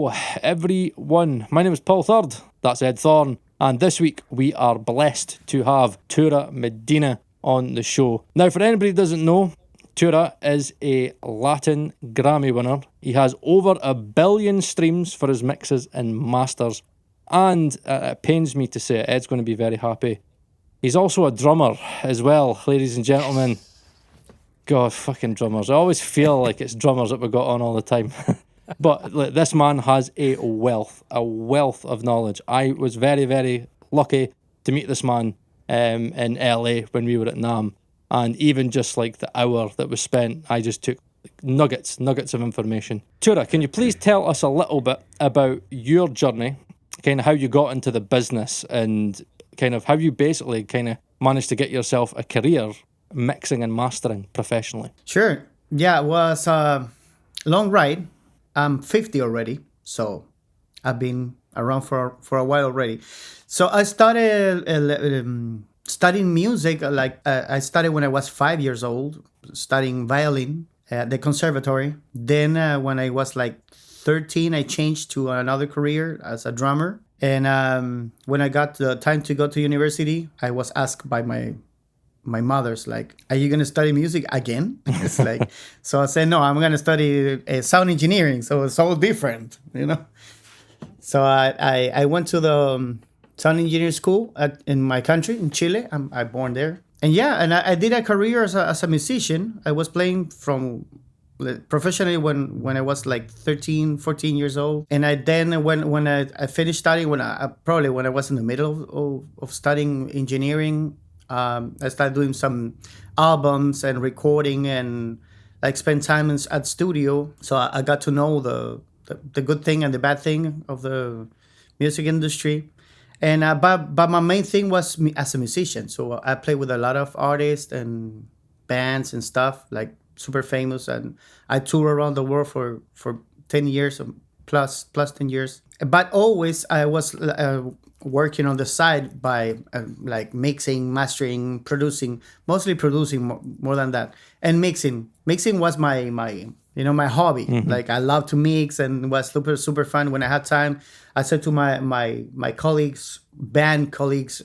Hello, everyone. My name is Paul Third. That's Ed Thorne. And this week we are blessed to have Turra Medina on the show. Now, for anybody who doesn't know, Tura is a Latin Grammy winner. He has over 1 billion streams for his mixes and masters. And it pains me to say it, Ed's going to be very happy. He's also a drummer as well, ladies and gentlemen. God, fucking drummers. I always feel like it's drummers that we got on all the time. But look, this man has a wealth of knowledge. I was very, very lucky to meet this man in LA when we were at NAMM. And even just like the hour that was spent, I just took nuggets of information. Tura, can you please tell us a little bit about your journey, kind of how you got into the business and kind of how you basically kind of managed to get yourself a career mixing and mastering professionally? Sure. Yeah, it was a long ride. I'm 50 already, so I've been around for a while already. So I started studying music. I started when I was 5 years old, studying violin at the conservatory. Then when I was like 13, I changed to another career as a drummer. And when I got the time to go to university, I was asked by my mother's like, are you going to study music again? It's like, so I said, no, I'm going to study sound engineering. So it's all different, you know? So I went to the sound engineering school in my country, in Chile. I born there. And yeah, and I did a career as a musician. I was playing from professionally when I was like 13, 14 years old. And when I finished studying, when I was in the middle of studying engineering, I started doing some albums and recording and like spend time at studio. So I got to know the good thing and the bad thing of the music industry. And but my main thing was as a musician. So I played with a lot of artists and bands and stuff, like super famous. And I toured around the world for 10 years, plus 10 years. But always I was working on the side by like mixing, mastering, producing, mostly producing more than that. And mixing was my hobby. Mm-hmm. Like I love to mix, and it was super fun. When I had time, I said to my colleagues, bandmates,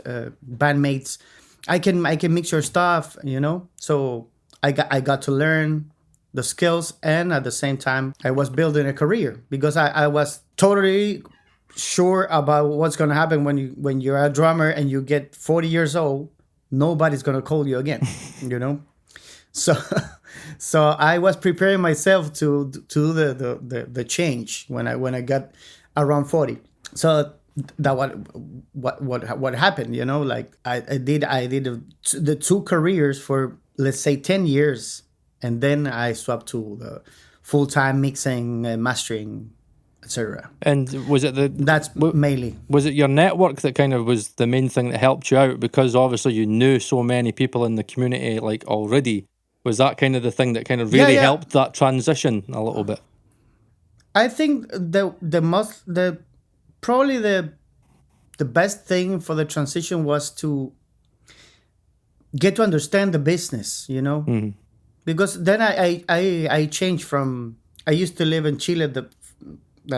I can mix your stuff, you know. So I got to learn the skills, and at the same time I was building a career because I was totally sure about what's going to happen when you're a drummer and you get 40 years old. Nobody's going to call you again, you know. So I was preparing myself to do the change when I got around 40. So that what happened, you know. Like I did the two careers for, let's say, 10 years, and then I swapped to the full-time mixing and mastering, etc. And was it mainly? Was it your network that kind of was the main thing that helped you out? Because obviously you knew so many people in the community like already. Was that kind of the thing that kind of really helped that transition a little bit? I think probably the best thing for the transition was to get to understand the business, you know. Mm-hmm. Because then I changed from, I used to live in Chile at the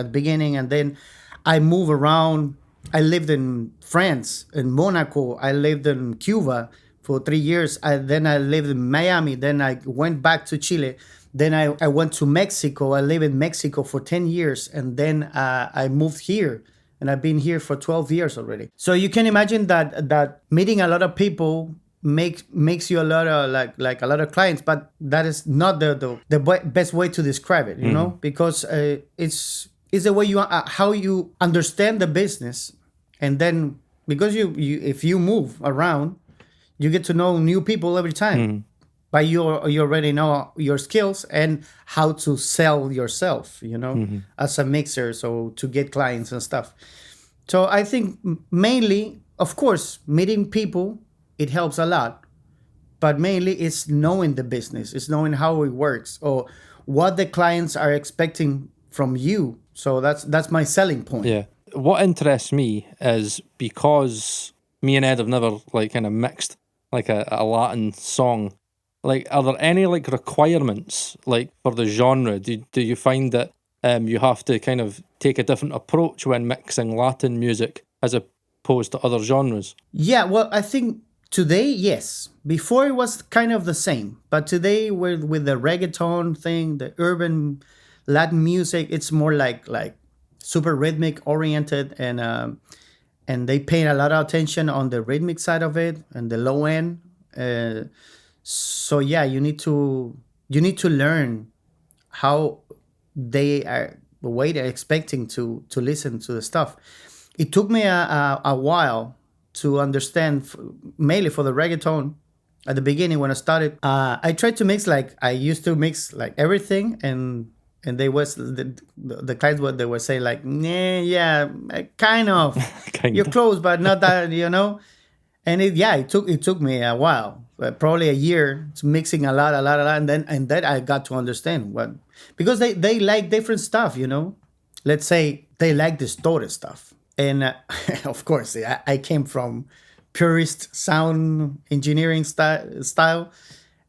beginning, and then I moved around. I lived in France, in Monaco. I lived in Cuba for 3 years. Then I lived in Miami. Then I went back to Chile. Then I went to Mexico. I lived in Mexico for 10 years. And then I moved here. And I've been here for 12 years already. So you can imagine that meeting a lot of people makes you a lot of like a lot of clients, but that is not the best way to describe it, you know, because it's the way how you understand the business. And then because you if you move around, you get to know new people every time. But you already know your skills and how to sell yourself, you know, as a mixer, so to get clients and stuff. So I think mainly, of course, meeting people, it helps a lot. But mainly it's knowing the business, it's knowing how it works or what the clients are expecting from you. So that's my selling point. Yeah. What interests me is because me and Ed have never like kind of mixed like a Latin song. Like, are there any like requirements like for the genre? Do you find that you have to kind of take a different approach when mixing Latin music as opposed to other genres. Yeah, well, I think today, yes. Before it was kind of the same, but today with the reggaeton thing, the urban Latin music, it's more like super rhythmic oriented, and they pay a lot of attention on the rhythmic side of it and the low end. So yeah, you need to learn how they are the way they're expecting to listen to the stuff. It took me a while to understand, mainly for the reggaeton. At the beginning, when I started, I tried to mix like I used to mix like everything, and they was the clients what they were saying like, nah, yeah, kind of, Kind you're of. close, but not that. And it took me a while, probably a year, to mixing a lot, and then I got to understand what, because they like different stuff. Let's say they like distorted stuff, and of course I came from purist sound engineering style,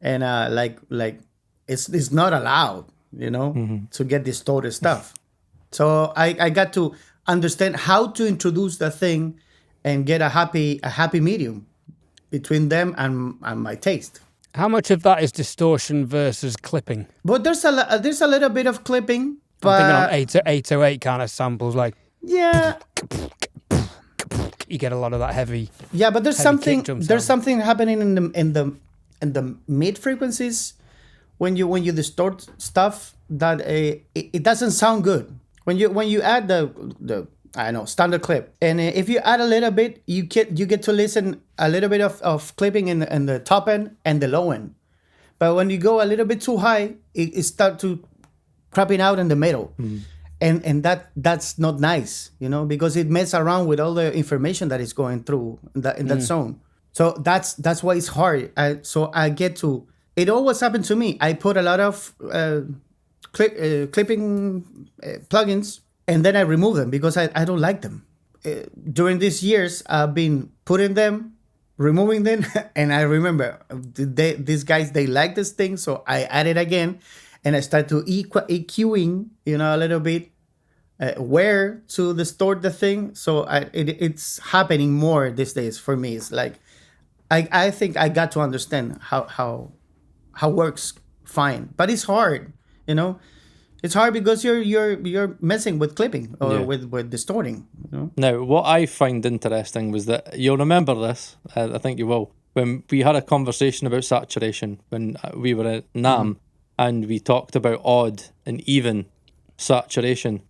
and like it's not allowed, to get distorted stuff. So I got to understand how to introduce the thing and get a happy medium between them and my taste. How much of that is distortion versus clipping? But there's a little bit of clipping, I'm thinking on but 808 kind of samples, like yeah, you get a lot of that heavy. yeah. But there's Heavy something kick drum there's sound. something happening in the mid frequencies when you distort stuff that it doesn't sound good when you add the I know standard clip, and if you add a little bit, you get to listen a little bit of clipping in the top end and the low end. But when you go a little bit too high, it start to crapping out in the middle, and that's not nice, because it messes around with all the information that is going through in that zone. So that's why it's hard. So I get to. It always happened to me. I put a lot of clipping plugins, and then I remove them because I don't like them. During these years, I've been putting them, removing them, and I remember these guys, they like this thing, so I add it again, and I start to EQing, a little bit, where to distort the thing. So it's happening more these days for me. It's like I think I got to understand how works fine, but it's hard, It's hard because you're messing with clipping or Yeah. with distorting. Now, what I find interesting was that you'll remember this, I think you will, when we had a conversation about saturation when we were at NAM, and we talked about odd and even saturation.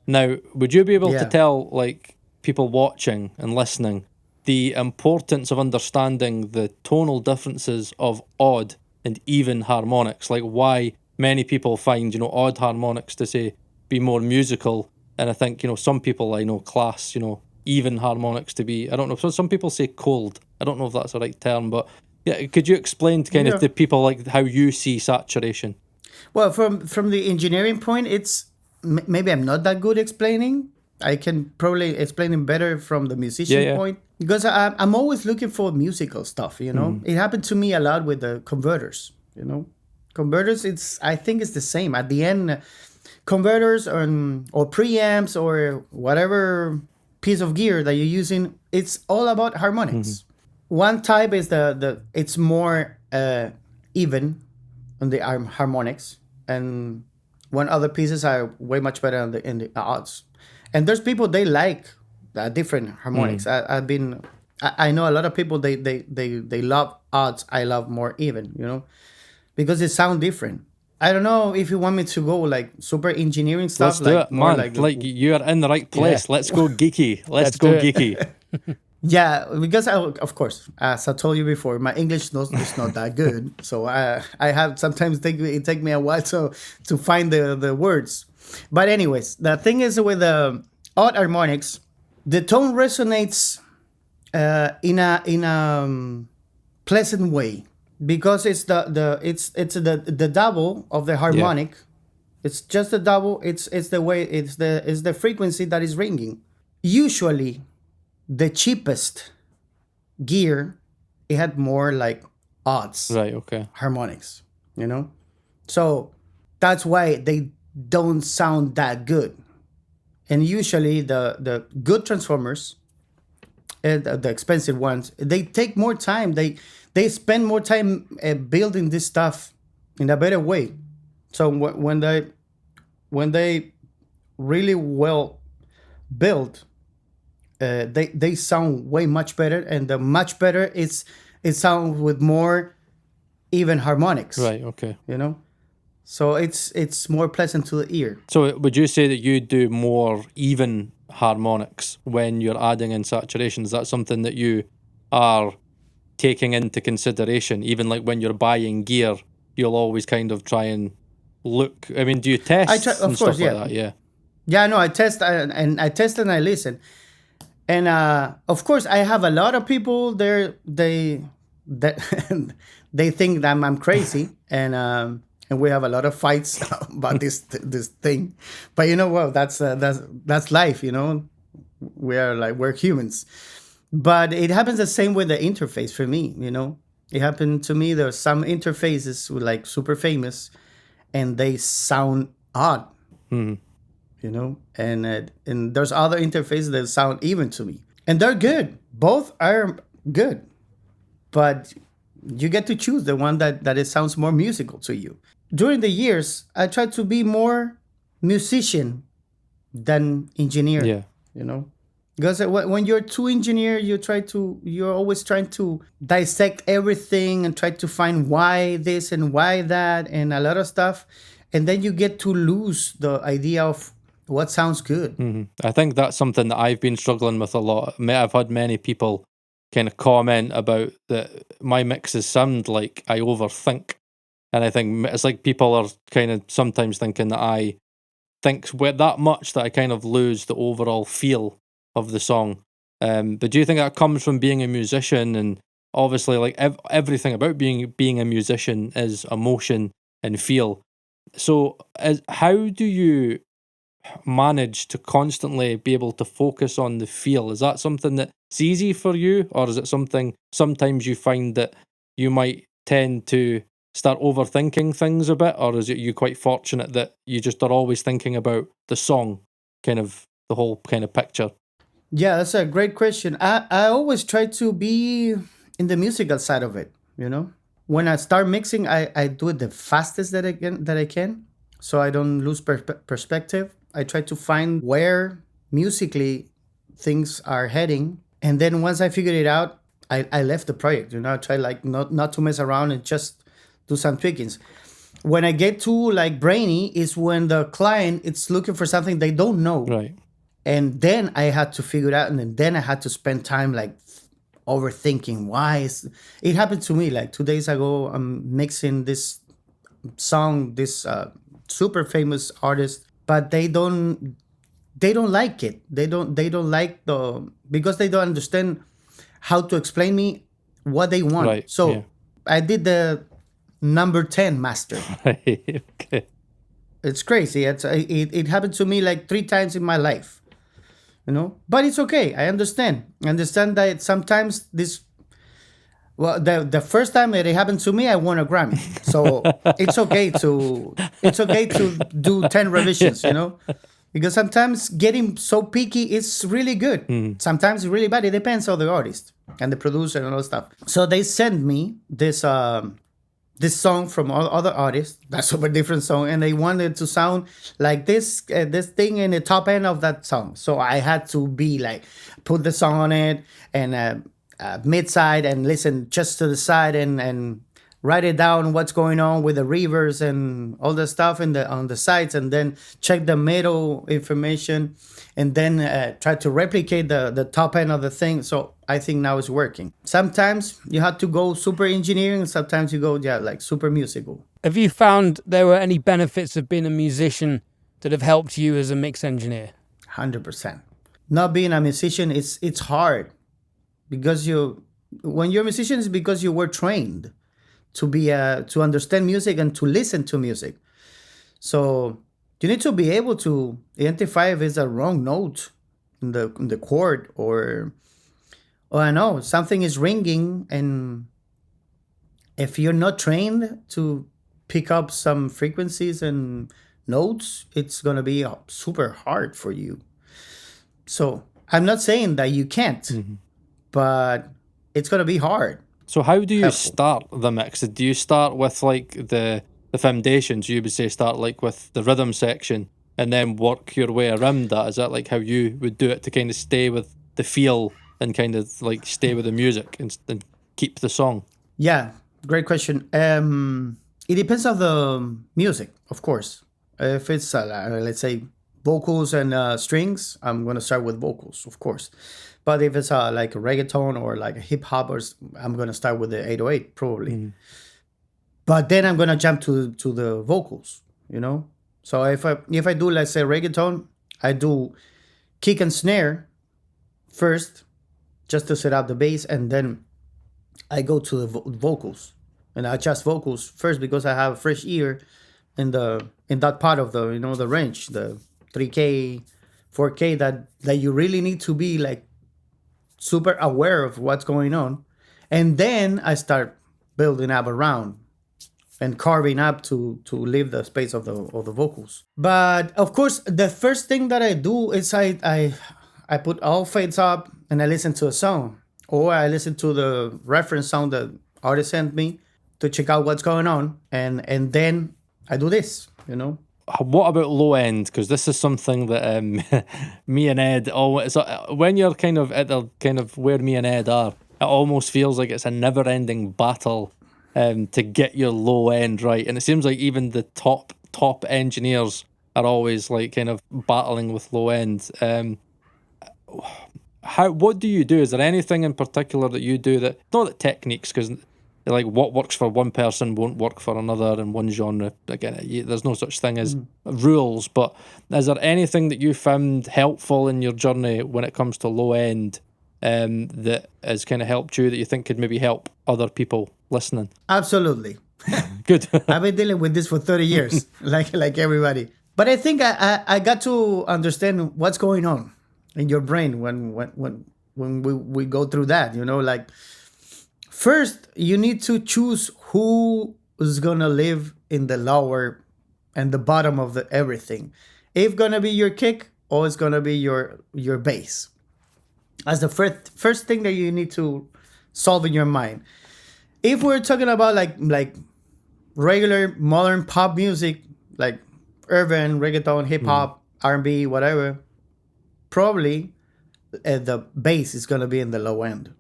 Now, would you be able to Yeah. tell like people watching and listening the importance of understanding the tonal differences of odd and even harmonics, like why many people find, odd harmonics to say be more musical, and I think, some people I know class, even harmonics to be, I don't know, so some people say cold. I don't know if that's the right term, but yeah, could you explain to kind Yeah. of to people like how you see saturation? Well, from the engineering point, it's maybe I'm not that good explaining. I can probably explain it better from the musician Yeah. point, because I'm always looking for musical stuff. It happened to me a lot with the converters. Converters, I think it's the same at the end. Converters or preamps or whatever piece of gear that you're using, it's all about harmonics. One type is it's more even on the harmonics, and one other pieces are way much better in the odds. And there's people, they like different harmonics. I know a lot of people, they love odds. I love more even, because it sound different. I don't know if you want me to go like super engineering stuff. Let's do it, more man. Like you're in the right place. Yeah. Let's go geeky. Let's Let's go do it. geeky. Yeah, because of course, as I told you before, my English is not that good. So I have sometimes it take me a while to find the words. But anyways, the thing is with the odd harmonics, the tone resonates in a pleasant way, because it's the double of the harmonic. It's just the double. It's the way it's the frequency that is ringing. Usually, the cheapest gear, it had more like odds Right, okay. harmonics. So that's why don't sound that good. And usually the good transformers, the expensive ones, they take more time. They spend more time building this stuff in a better way. So when they really well built, they sound way much better, and the much better it sounds with more even harmonics. Right. Okay. You know, so it's more pleasant to the ear. So would you say that you do more even harmonics when you're adding in saturation? Is that something that you are taking into consideration? Even like when you're buying gear, you'll always kind of try and look. I mean, do you test Of and course, stuff yeah. like that? Yeah. Yeah, no, I test and I test and I listen, and of course I have a lot of people there. They they think that I'm crazy, and we have a lot of fights about this thing. But you know what? That's life. You know, we're humans. But it happens the same with the interface for me. You know, it happened to me. There's some interfaces like super famous, and they sound odd. You know, and there's other interfaces that sound even to me, and they're good. Both are good, but you get to choose the one that it sounds more musical to you. During the years, I tried to be more musician than engineer. Yeah. You know, because when you're too engineer, you're always trying to dissect everything and try to find why this and why that and a lot of stuff, and then you get to lose the idea of what sounds good. I think that's something that I've been struggling with a lot. I've had many people kind of comment about that my mixes sound like I overthink. And I think it's like people are kind of sometimes thinking that I think that much that I kind of lose the overall feel of the song. But do you think that comes from being a musician? And obviously, like everything about being a musician is emotion and feel. So how do you manage to constantly be able to focus on the feel? Is that something that's easy for you, or is it something sometimes you find that you might tend to start overthinking things a bit, or is it you quite fortunate that you just are always thinking about the song, kind of the whole kind of picture? Yeah, that's a great question. I always try to be in the musical side of it, you know? When I start mixing, I do it the fastest that I can, so I don't lose perspective. I try to find where musically things are heading, and then once I figured it out, I left the project. You know, I try like not to mess around and just do some tweakings. When I get to like brainy is when the client is looking for something they don't know, Right. and then I had to figure it out, and then I had to spend time like overthinking why it happened to me. Like 2 days ago, I'm mixing this song, this super famous artist, but they don't like it. They don't like because they don't understand how to explain me what they want. Right, So yeah. I did the number 10 master. Okay. It's crazy. It happened to me like 3 times in my life, you know. But it's okay. I understand. I understand that sometimes the first time that it happened to me, I won a Grammy. So it's okay to do 10 revisions, you know, because sometimes getting so picky is really good. Sometimes it's really bad. It depends on the artist and the producer and all that stuff. So they sent me this song from other artists, that's a super different song, and they wanted to sound like this thing in the top end of that song. So I had to be like, put the song on it and mid side and listen just to the side and write it down what's going on with the reverbs and all the stuff on the sides, and then check the middle information, and then try to replicate the top end of the thing. So I think now it's working. Sometimes you have to go super engineering, sometimes you go like super musical. Have you found there were any benefits of being a musician that have helped you as a mix engineer? 100%. Not being a musician, it's hard, because when you're a musician, it's because you were trained to understand music and to listen to music. So you need to be able to identify if it's a wrong note in the chord, or I know something is ringing, and if you're not trained to pick up some frequencies and notes, it's gonna be super hard for you. So I'm not saying that you can't, but it's gonna be hard. So how do you Helpful. start the mix? Do you start with like the foundations? You would say start like with the rhythm section and then work your way around that. Is that like how you would do it to kind of stay with the feel and kind of like stay with the music and keep the song? Yeah, great question. It depends on the music, of course. If it's let's say vocals and strings, I'm gonna start with vocals, of course. But if it's like a reggaeton or like a hip hop, I'm gonna start with the 808 probably. But then I'm gonna jump to the vocals, you know. So if I do, let's say, reggaeton, I do kick and snare first, just to set up the bass, and then I go to the vocals, and I adjust vocals first because I have a fresh ear in that part of the the range, the 3K, 4K that you really need to be like super aware of what's going on, and then I start building up around and carving up to leave the space of the vocals. But of course, the first thing that I do is I put all fades up and I listen to a song, or I listen to the reference song that artist sent me to check out what's going on, and then I do this, What about low end? Because this is something that me and Ed always. So when you're kind of at the kind of where me and Ed are, it almost feels like it's a never-ending battle to get your low end right. And it seems like even the top engineers are always like kind of battling with low end. What do you do? Is there anything in particular that you do that not that techniques, because like what works for one person won't work for another in one genre. Again, there's no such thing as rules, but is there anything that you found helpful in your journey when it comes to low end that has kind of helped you that you think could maybe help other people listening? Absolutely. Good. I've been dealing with this for 30 years, like everybody. But I think I got to understand what's going on in your brain when we go through that, like first you need to choose who is gonna live in the lower and the bottom of the everything. If gonna be your kick or it's gonna be your bass. As the first thing that you need to solve in your mind. If we're talking about like regular modern pop music, like urban, reggaeton, hip hop, R&B, whatever, probably the bass is gonna be in the low end,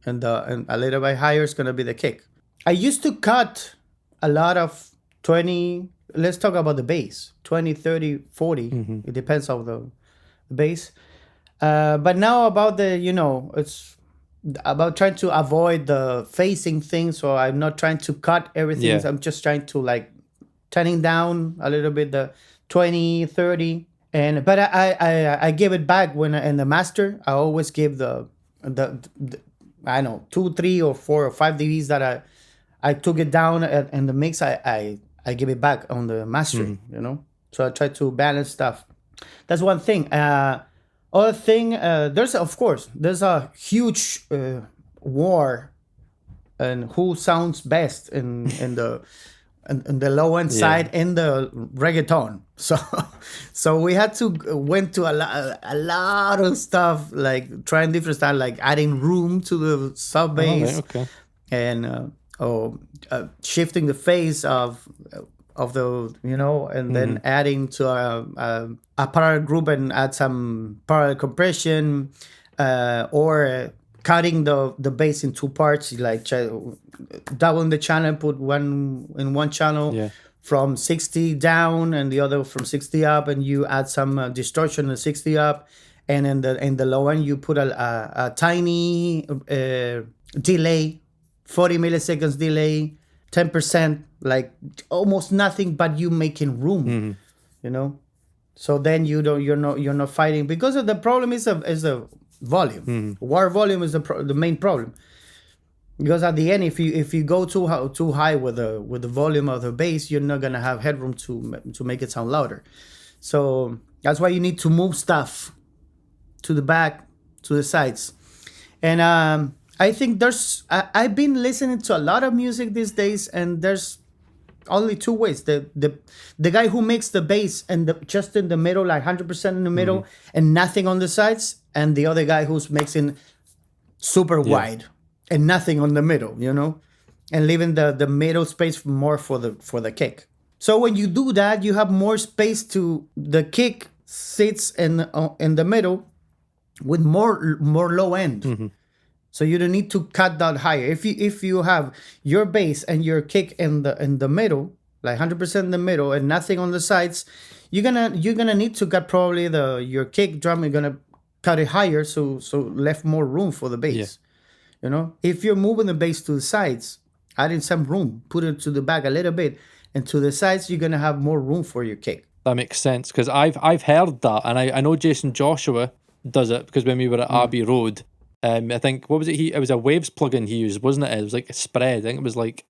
and a little bit higher is gonna be the kick. I used to cut a lot of 20. Let's talk about the bass, 20, 30, 40. It depends on the bass. But now about it's about trying to avoid the facing thing. So I'm not trying to cut everything. Yeah. I'm just trying to like turning down a little bit the 20, 30. But I give it back when in the master. I always give the I know 2, 3, or 4 or 5 dBs that I took it down and the mix. I give it back on the mastering. So I try to balance stuff. That's one thing. Other thing, there's a huge war and who sounds best in the low end side in the reggaeton. So we had to went to a lot of stuff, like trying different style, like adding room to the sub bass, and shifting the phase of the and then adding to a parallel group and add some parallel compression, or cutting the bass in 2 parts, like doubling the channel, put one in one channel from 60 down and the other from 60 up, and you add some distortion in 60 up, and in the low end you put a tiny delay, 40 milliseconds delay, 10%, like almost nothing, but you making room, So then you're not fighting, because of the problem is the volume. War volume is the main problem, because at the end, if you go too high with the volume of the bass, you're not gonna have headroom to make it sound louder. So that's why you need to move stuff to the back, to the sides, and I think I've been listening to a lot of music these days, and there's only two ways. The guy who makes the bass and just in the middle, like 100% in the middle, and nothing on the sides, and the other guy who's mixing super wide and nothing on the middle, and leaving the middle space more for the kick. So when you do that, you have more space to the kick sits in the middle with more low end. So you don't need to cut that higher. If you have your bass and your kick in the middle, like 100% in the middle and nothing on the sides, you're gonna need to cut probably your kick drum. You're gonna cut it higher, so left more room for the bass. If you're moving the bass to the sides, adding some room, put it to the back a little bit, and to the sides, you're gonna have more room for your kick. That makes sense, because I've heard that, and I know Jason Joshua does it, because when we were at Abbey Road, I think, what was it? It was a Waves plugin he used, wasn't it? It was like a spread. I think it was like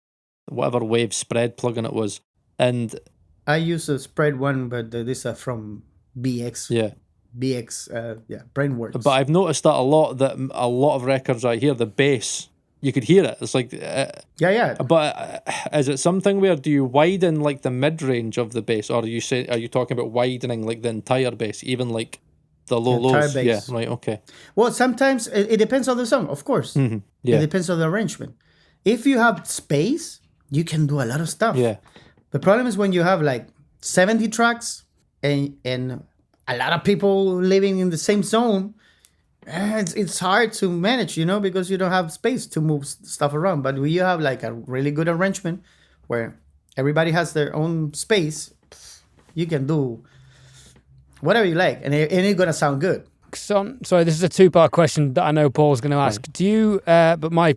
whatever Waves spread plugin it was. And I use a spread one, but this is from BX. Yeah. BX, Brainworks. But I've noticed that a lot of records I hear, the bass, you could hear it. It's like yeah. But is it something where do you widen like the mid range of the bass, or are you talking about widening like the entire bass, even like the lows? Bass. Yeah, right, okay. Well, sometimes it depends on the song, of course. Yeah. It depends on the arrangement. If you have space, you can do a lot of stuff. Yeah. The problem is when you have like 70 tracks and a lot of people living in the same zone, it's hard to manage, because you don't have space to move stuff around. But when you have like a really good arrangement where everybody has their own space, you can do whatever you like, and it's gonna sound good. Sorry, this is a two-part question that I know Paul's going to ask. Right. Do you? But my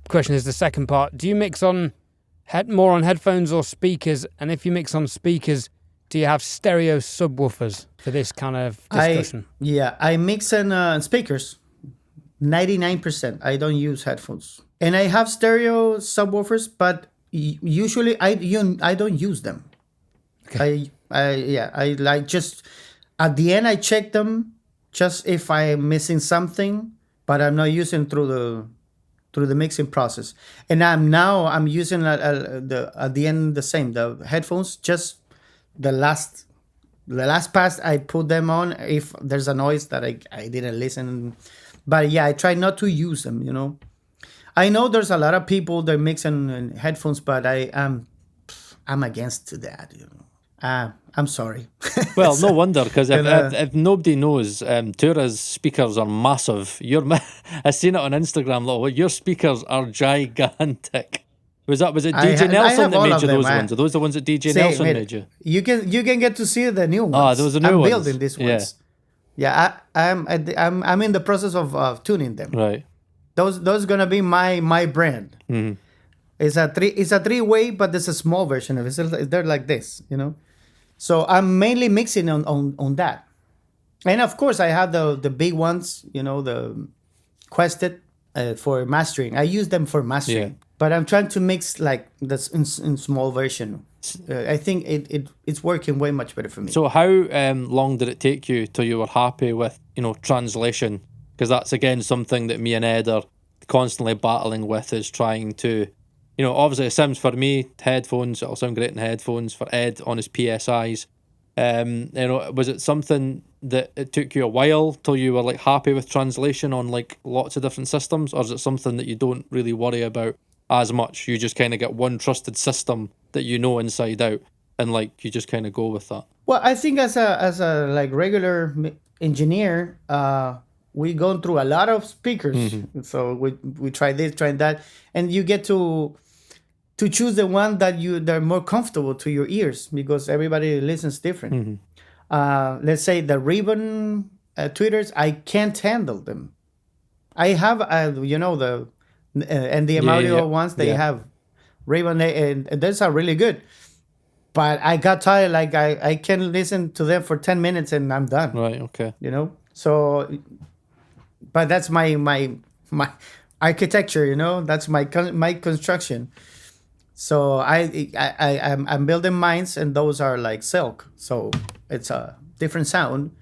question is the second part. Do you mix on more on headphones or speakers? And if you mix on speakers, do you have stereo subwoofers for this kind of discussion? I mix in speakers. 99%. I don't use headphones, and I have stereo subwoofers, but usually I don't use them. Okay. I like just at the end I check them just if I'm missing something, but I'm not using through the mixing process. And I'm using at the end the same, the headphones, just the last pass I put them on if there's a noise that I didn't listen. But yeah, I try not to use them, I know there's a lot of people that mix in headphones, but I'm against that, I'm sorry. Well, no wonder, because if nobody knows, Tura's speakers are massive. I've seen it on Instagram. Your speakers are gigantic. Was it DJ Nelson that made you those ones? Are those the ones that DJ Nelson made you? You can get to see the new ones. Those are new ones. I'm building these ones. Yeah, I'm in the process of tuning them. Right. Those gonna be my brand. Mm-hmm. It's a 3-way, but there's a small version of it. They're like this, So I'm mainly mixing on that. And of course I have the big ones, the Quested for mastering. I use them for mastering. Yeah. But I'm trying to mix like this in small version. I think it's working way much better for me. So how long did it take you till you were happy with, translation? Because that's again something that me and Ed are constantly battling with, is trying to, obviously it sounds for me, headphones, it'll sound great in headphones. For Ed on his PSIs, was it something that it took you a while till you were like happy with translation on like lots of different systems, or is it something that you don't really worry about as much? You just kind of get one trusted system that you know inside out, and like you just kind of go with that. Well, I think as a like regular engineer, we go through a lot of speakers. Mm-hmm. So we try this, try that, and you get to choose the one that are more comfortable to your ears, because everybody listens different. Mm-hmm. Let's say the ribbon tweeters, I can't handle them. I have the and the audio ones, they have ribbon, and those are really good. But I got tired. Like I can listen to them for 10 minutes and I'm done. Right. Okay. So, but that's my architecture. That's my construction. So I'm building mines, and those are like silk. So it's a different sound.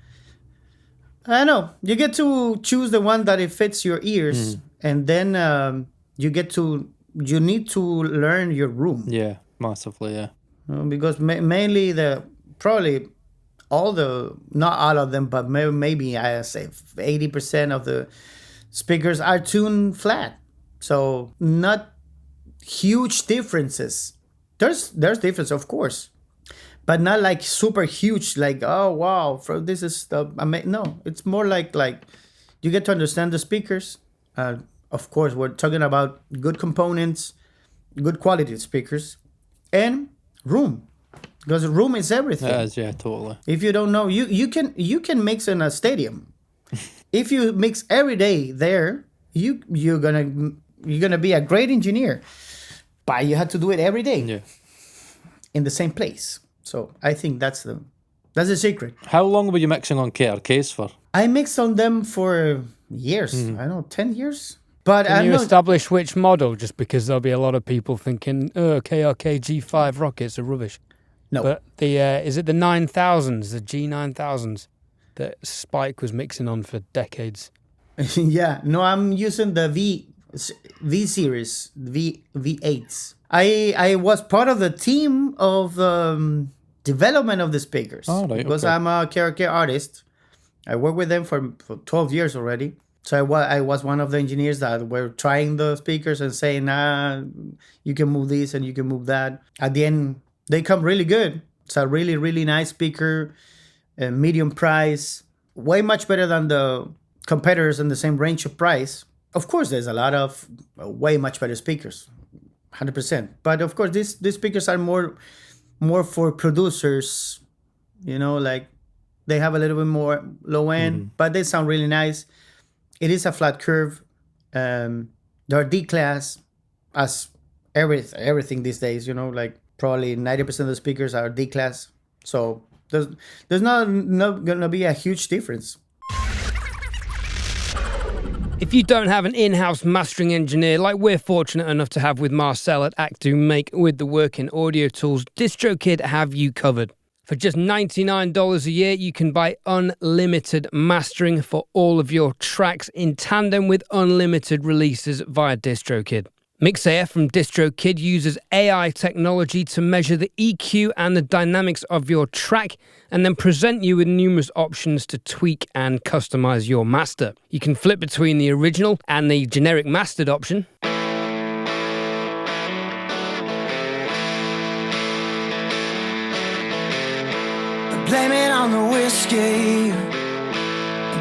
I know you get to choose the one that it fits your ears, and then you need to learn your room. Yeah. Massively, yeah. Because mainly probably not all of them, but maybe I say 80% of the speakers are tuned flat. So not huge differences. There's difference, of course, but not like super huge. Like, oh wow, this is no. It's more like you get to understand the speakers. Of course, we're talking about good components, good quality speakers, and room, because room is everything. Yeah, totally. If you don't know, you can mix in a stadium. If you mix every day there, you're gonna be a great engineer, but you have to do it every day in the same place. So I think that's the secret. How long were you mixing on KRKs for? I mixed on them for years. I don't know, 10 years. But Can you establish which model? Just because there'll be a lot of people thinking, oh, KRK G5 rockets are rubbish. No. But is it the 9000s, the G9000s that Spike was mixing on for decades? Yeah, no, I'm using the V series, V8s. I was part of the team of development of the speakers. Oh, right, because okay. I'm a karaoke artist. I worked with them for 12 years already. So I was one of the engineers that were trying the speakers and saying, you can move this and you can move that. At the end, they come really good. It's a really, really nice speaker, medium price, way much better than the competitors in the same range of price. Of course, there's a lot of way much better speakers, 100%. But of course, these speakers are more for producers, like they have a little bit more low end, but they sound really nice. It is a flat curve. They're D-class, as everything these days, like probably 90% of the speakers are D-class. So there's not going to be a huge difference. If you don't have an in-house mastering engineer like we're fortunate enough to have with Marcel at Actu Make with the working audio tools, DistroKid have you covered. For just $99 a year, you can buy unlimited mastering for all of your tracks in tandem with unlimited releases via DistroKid. Mixair from DistroKid uses AI technology to measure the EQ and the dynamics of your track and then present you with numerous options to tweak and customize your master. You can flip between the original and the generic mastered option. Blame it on the whiskey.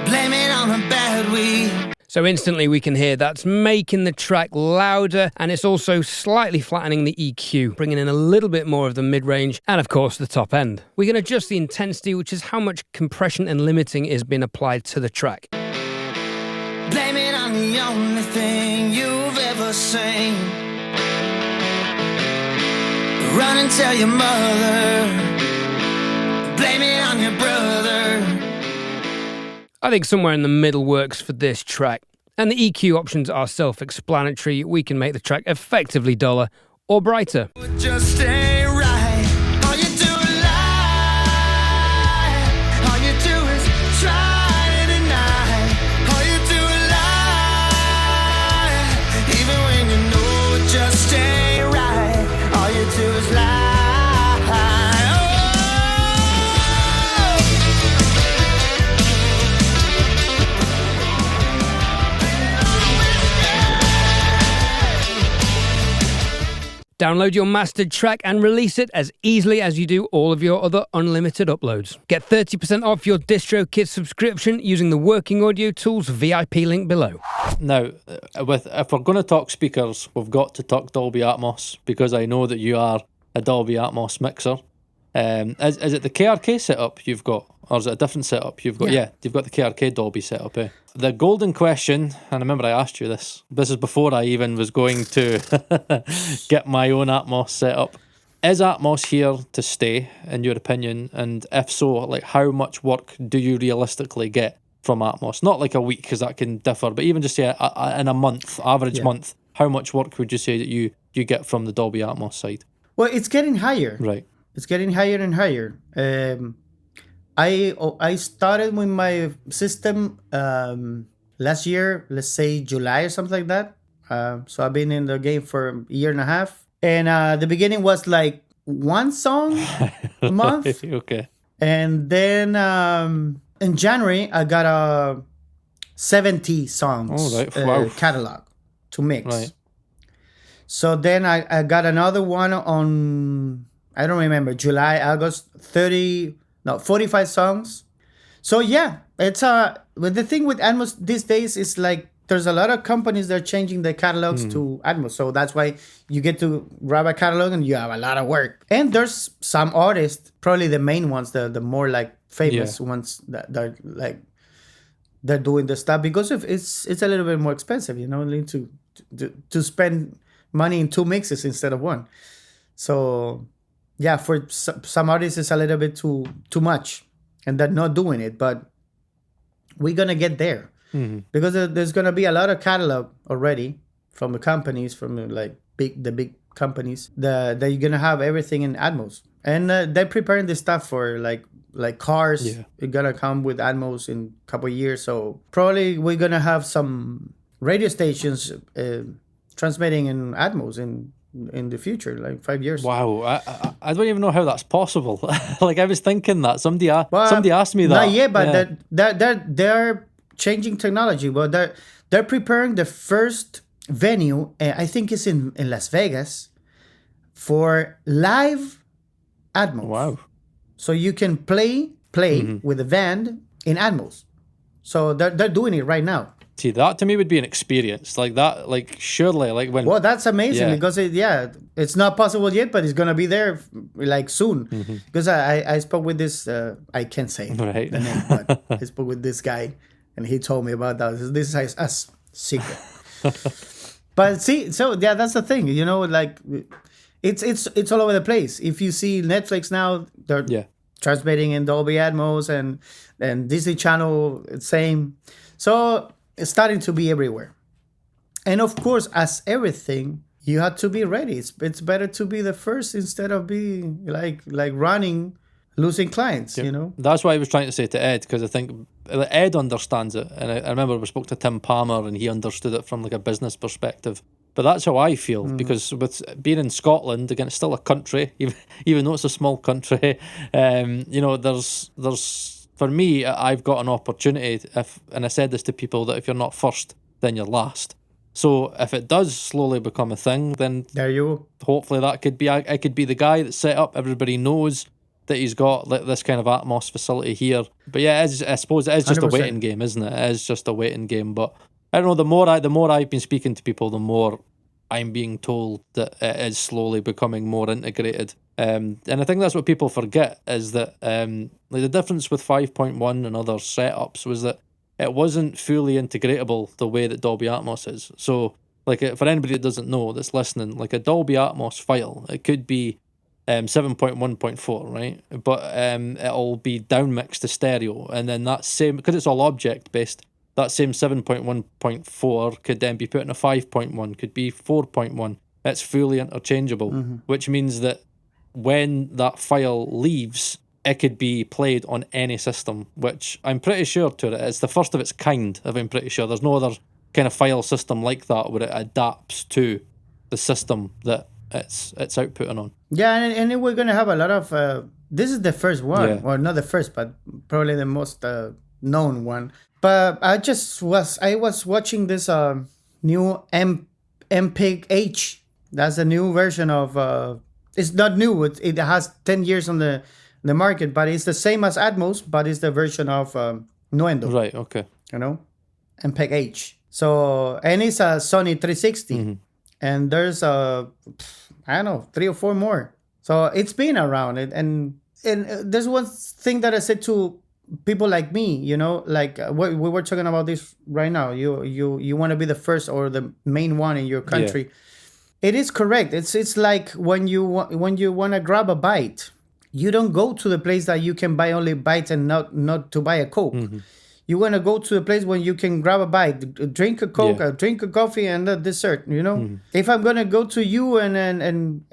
Blame it on the bad weed. So instantly we can hear that's making the track louder, and it's also slightly flattening the EQ, bringing in a little bit more of the mid-range and of course the top end. We can adjust the intensity, which is how much compression and limiting is being applied to the track. Blame it on the only thing you've ever seen. Run and tell your mother. Blame it on your brother. I think somewhere in the middle works for this track. And the EQ options are self-explanatory. We can make the track effectively duller or brighter. Just ain't right. All you do is lie. All you do is try to deny. All you do is lie. Even when you know it just ain't right. All you do is lie. Download your mastered track and release it as easily as you do all of your other unlimited uploads. Get 30% off your DistroKid subscription using the Working Audio Tools VIP link below. Now, if we're going to talk speakers, we've got to talk Dolby Atmos, because I know that you are a Dolby Atmos mixer. Is it the KRK setup you've got, or is it a different setup you've got? Yeah, you've got the KRK Dolby setup, eh? The golden question, and I remember I asked you this is before I even was going to get my own Atmos set up. Is Atmos here to stay, in your opinion? And if so, like, how much work do you realistically get from Atmos? Not like a week, because that can differ, but even just say in a month, average month, how much work would you say that you get from the Dolby Atmos side? Well, it's getting higher. Right. It's getting higher and higher. I started with my system last year, let's say July or something like that. So I've been in the game for a year and a half. And the beginning was like one song a month. Okay. And then in January, I got a 70 songs Oh, right. Wow. catalog to mix. Right. So then I got another one on, I don't remember, July, August, 45 songs. So yeah, it's but the thing with Atmos these days is like there's a lot of companies that are changing their catalogs to Atmos. So that's why you get to grab a catalog and you have a lot of work. And there's some artists, probably the main ones, the more like famous ones that are like they're doing the stuff because of it's a little bit more expensive, you know, need to spend money in two mixes instead of one. So yeah, for some artists it's a little bit too much, and they're not doing it. But we're gonna get there because there's gonna be a lot of catalog already from the companies, from the big companies that you're gonna have everything in Atmos, and they're preparing this stuff for like cars. It's gonna come with Atmos in a couple of years. So probably we're gonna have some radio stations transmitting in Atmos in the future, like 5 years. Wow, I don't even know how that's possible. Like I was thinking that somebody asked me that. Not yet, but they're changing technology. But they're preparing the first venue. I think it's in Las Vegas for live Atmos. Wow. So you can play with the band in Atmos. So they're doing it right now. See, that to me would be an experience like that. Like surely, like when. Well, that's amazing because it's not possible yet, but it's gonna be there like soon. Because I spoke with this. I can't say the name, but I spoke with this guy, and he told me about that. This is a secret. But see, so yeah, that's the thing. You know, like it's all over the place. If you see Netflix now, they're transmitting in Dolby Atmos, and Disney Channel, same. So it's starting to be everywhere. And of course, as everything, you have to be ready. It's better to be the first instead of being like running, losing clients, you know? That's what I was trying to say to Ed, because I think Ed understands it. And I remember we spoke to Tim Palmer and he understood it from like a business perspective. But that's how I feel, because with being in Scotland, again, it's still a country, even though it's a small country. You know, there's for me, I've got an opportunity, and I said this to people, that if you're not first, then you're last. So if it does slowly become a thing, then there you go. Hopefully that could be, I could be the guy that's set up. Everybody knows that he's got like this kind of Atmos facility here. But yeah, I suppose it is just 100%. A waiting game, isn't it? It is just a waiting game. But I don't know, the more I've been speaking to people, the more I'm being told that it is slowly becoming more integrated. And I think that's what people forget, is that like the difference with 5.1 and other setups was that it wasn't fully integratable the way that Dolby Atmos is. So like for anybody that doesn't know, that's listening, like a Dolby Atmos file, it could be 7.1.4, right? But it'll be downmixed to stereo, and then that same, because it's all object based, that same 7.1.4 could then be put in a 5.1, could be 4.1. It's fully interchangeable, which means that when that file leaves, it could be played on any system, which I'm pretty sure it's the first of its kind. I'm pretty sure there's no other kind of file system like that where it adapts to the system that it's outputting on. Yeah, and we're gonna have a lot of. This is the first one, or not the first, but probably the most known one. But I was watching this new MPEG H. That's a new version of. It's not new. It has 10 years on the market, but it's the same as Atmos, but it's the version of Nuendo. Right. Okay. You know, MPEG H. So and it's a Sony 360, and there's I don't know, 3 or 4 more. So it's been around it, and there's one thing that I said to people like me, you know, like we were talking about this right now. You want to be the first or the main one in your country. Yeah. It is correct. It's like when you want to grab a bite, you don't go to the place that you can buy only bites and not to buy a Coke. You want to go to a place when you can grab a bite, drink a Coke, drink a coffee, and a dessert. You know, if I'm gonna go to you and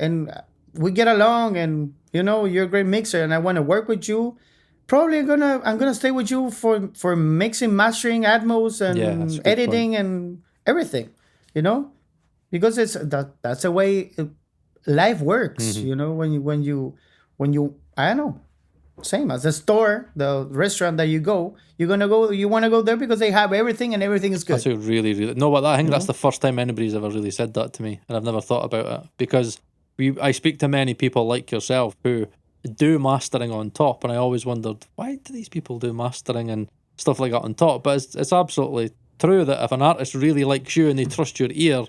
we get along, and you know you're a great mixer, and I want to work with you, probably I'm gonna stay with you for mixing, mastering, Atmos, and editing and everything. You know, because that's a way life works. You know, when you I don't know, same as the store, the restaurant that you go, you want to go there because they have everything and everything is good. That's a really, really no. But I think that's the first time anybody's ever really said that to me, and I've never thought about it because I speak to many people like yourself who do mastering on top, and I always wondered why do these people do mastering and stuff like that on top. But it's absolutely true that if an artist really likes you and they trust your ear,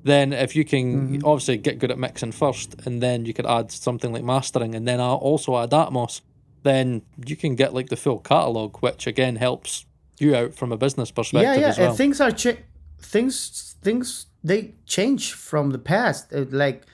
then if you can obviously get good at mixing first, and then you could add something like mastering, and then also add Atmos, then you can get like the full catalog, which again helps you out from a business perspective as well. And things are things they change from the past. Like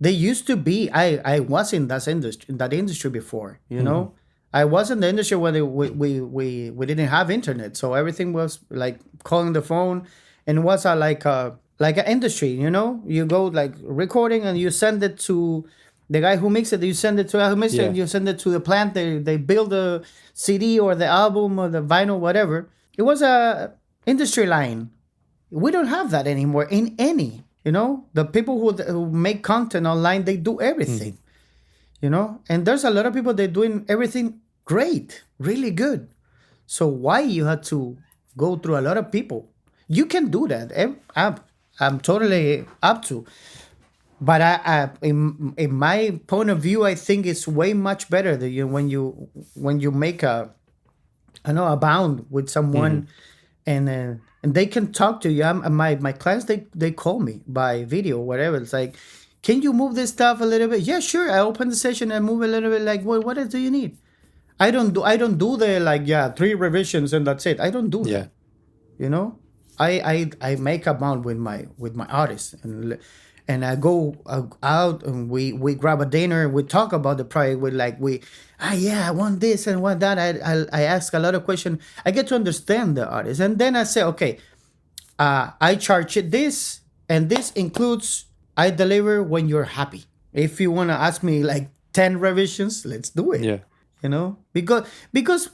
they used to be. I was in that industry before. You know, I was in the industry where we didn't have internet, so everything was like calling the phone, and it was like an industry. You know, you go like recording and you send it to the guy who makes it. You send it to who makes it. You send it to the plant. They build the CD or the album or the vinyl, whatever. It was a industry line. We don't have that anymore in any. You know, the people who make content online, they do everything. You know, and there's a lot of people that doing everything great, really good. So why you had to go through a lot of people? You can do that. I'm totally up to. But in my point of view, I think it's way much better that when you make a bound with someone, and they can talk to you. My clients they call me by video, whatever. It's like, can you move this stuff a little bit? Yeah, sure. I open the session and move a little bit. Like, what else do you need? I don't do the 3 revisions and that's it. I don't do that. You know, I make a bound with my artists, and I go out and we grab a dinner and we talk about the project. I want this and want that. I ask a lot of questions. I get to understand the artist, and then I say, okay, I charge it this, and this includes I deliver when you're happy. If you want to ask me like 10 revisions, let's do it. Yeah, you know, because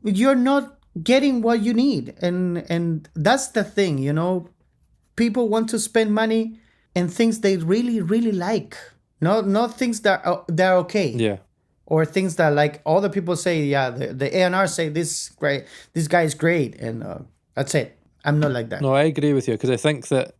you're not getting what you need, and that's the thing. You know, people want to spend money and things they really, really like. Not things that they're okay. Yeah. Or things that like other people say, the A&R say this guy is great, and that's it. I'm not like that. No, I agree with you, because I think that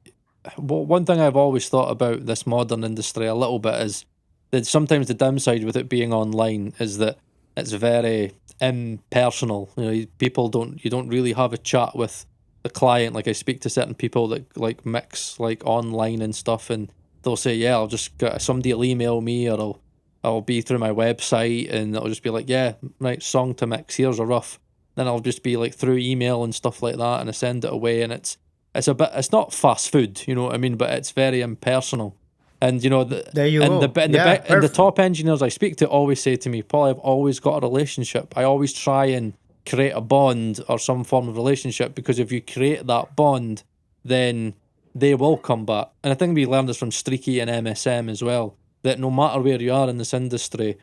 one thing I've always thought about this modern industry a little bit is that sometimes the downside with it being online is that it's very impersonal. You know, you don't really have a chat with the client. Like I speak to certain people that like mix like online and stuff, and they'll say, yeah, I'll just get somebody will email me, or I'll be through my website, and it'll just be like, yeah, right, song to mix, here's a rough. Then I'll just be like through email and stuff like that, and I send it away, and it's it's not fast food, you know what I mean, but it's very impersonal. And you know, the top engineers I speak to always say to me, Paul, I've always got a relationship. I always try and create a bond or some form of relationship, because if you create that bond, then they will come back. And I think we learned this from Streaky and MSM as well, that no matter where you are in this industry,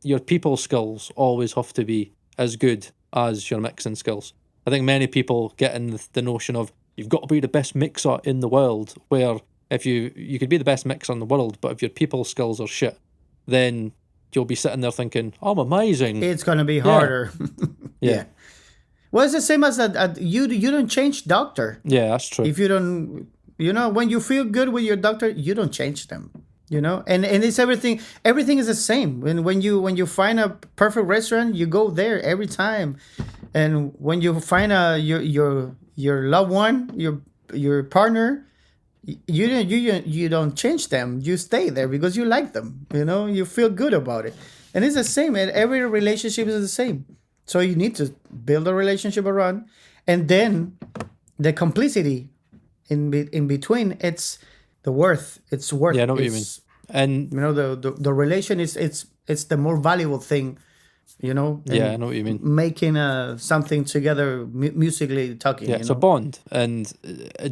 your people skills always have to be as good as your mixing skills. I think many people get in the notion of you've got to be the best mixer in the world, where if you could be the best mixer in the world, but if your people skills are shit, then you'll be sitting there thinking, I'm amazing. It's going to be harder. Yeah. Well, it's the same as that you don't change doctor. Yeah, that's true. If you don't, you know, when you feel good with your doctor, you don't change them. You know, and it's everything is the same. When you find a perfect restaurant, you go there every time. And when you find your loved one, your partner, you don't change them. You stay there because you like them. You know, you feel good about it. And it's the same. And every relationship is the same. So you need to build a relationship around, and then the complicity in between. It's the worth. It's worth. Yeah, I know what you mean. And you know, the relation is it's the more valuable thing. You know. Yeah, I know what you mean. Making something together, musically talking. Yeah, it's a bond. And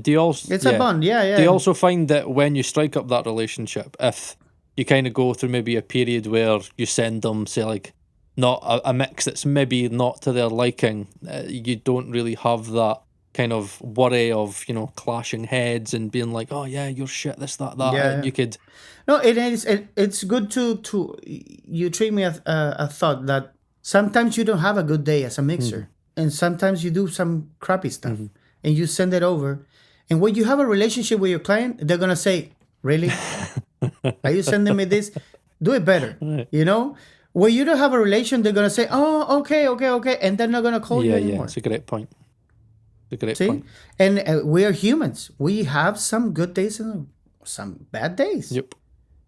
do you also? It's a bond. Yeah. Do you also find that when you strike up that relationship, if you kind of go through maybe a period where you send them, say, like, not a mix that's maybe not to their liking, you don't really have that kind of worry of, you know, clashing heads and being like, oh yeah, you're shit, this, that, that. Yeah. And you could, No, it's good to you treat me as a thought that sometimes you don't have a good day as a mixer, and sometimes you do some crappy stuff, and you send it over, and when you have a relationship with your client, they're gonna say, "Really? Are you sending me this? Do it better." Right. You know, when you don't have a relation, they're gonna say, "Oh, okay, and they're not gonna call you yeah, anymore. it's a great point. It's a great See, point. and we are humans. We have some good days and some bad days. Yep.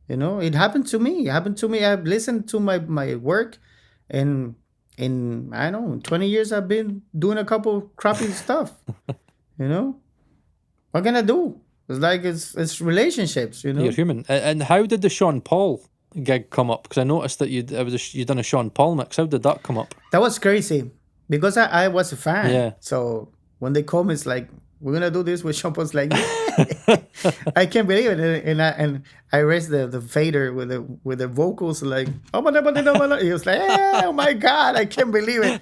You know, it happened to me. I've listened to my work, and in I don't know, in 20 years I've been doing a couple crappy stuff. You know, what can I do? It's like it's relationships. You know, You're human. And how did the Sean Paul gig come up? Because I noticed that you'd done a Sean Paul mix. How did that come up? that was crazy because I was a fan. Yeah. So when they call me, it's like, we're gonna do this with Sean Paul's like, I can't believe it, and I raised the fader with the vocals like, oh my god, he was like, oh my god, I can't believe it.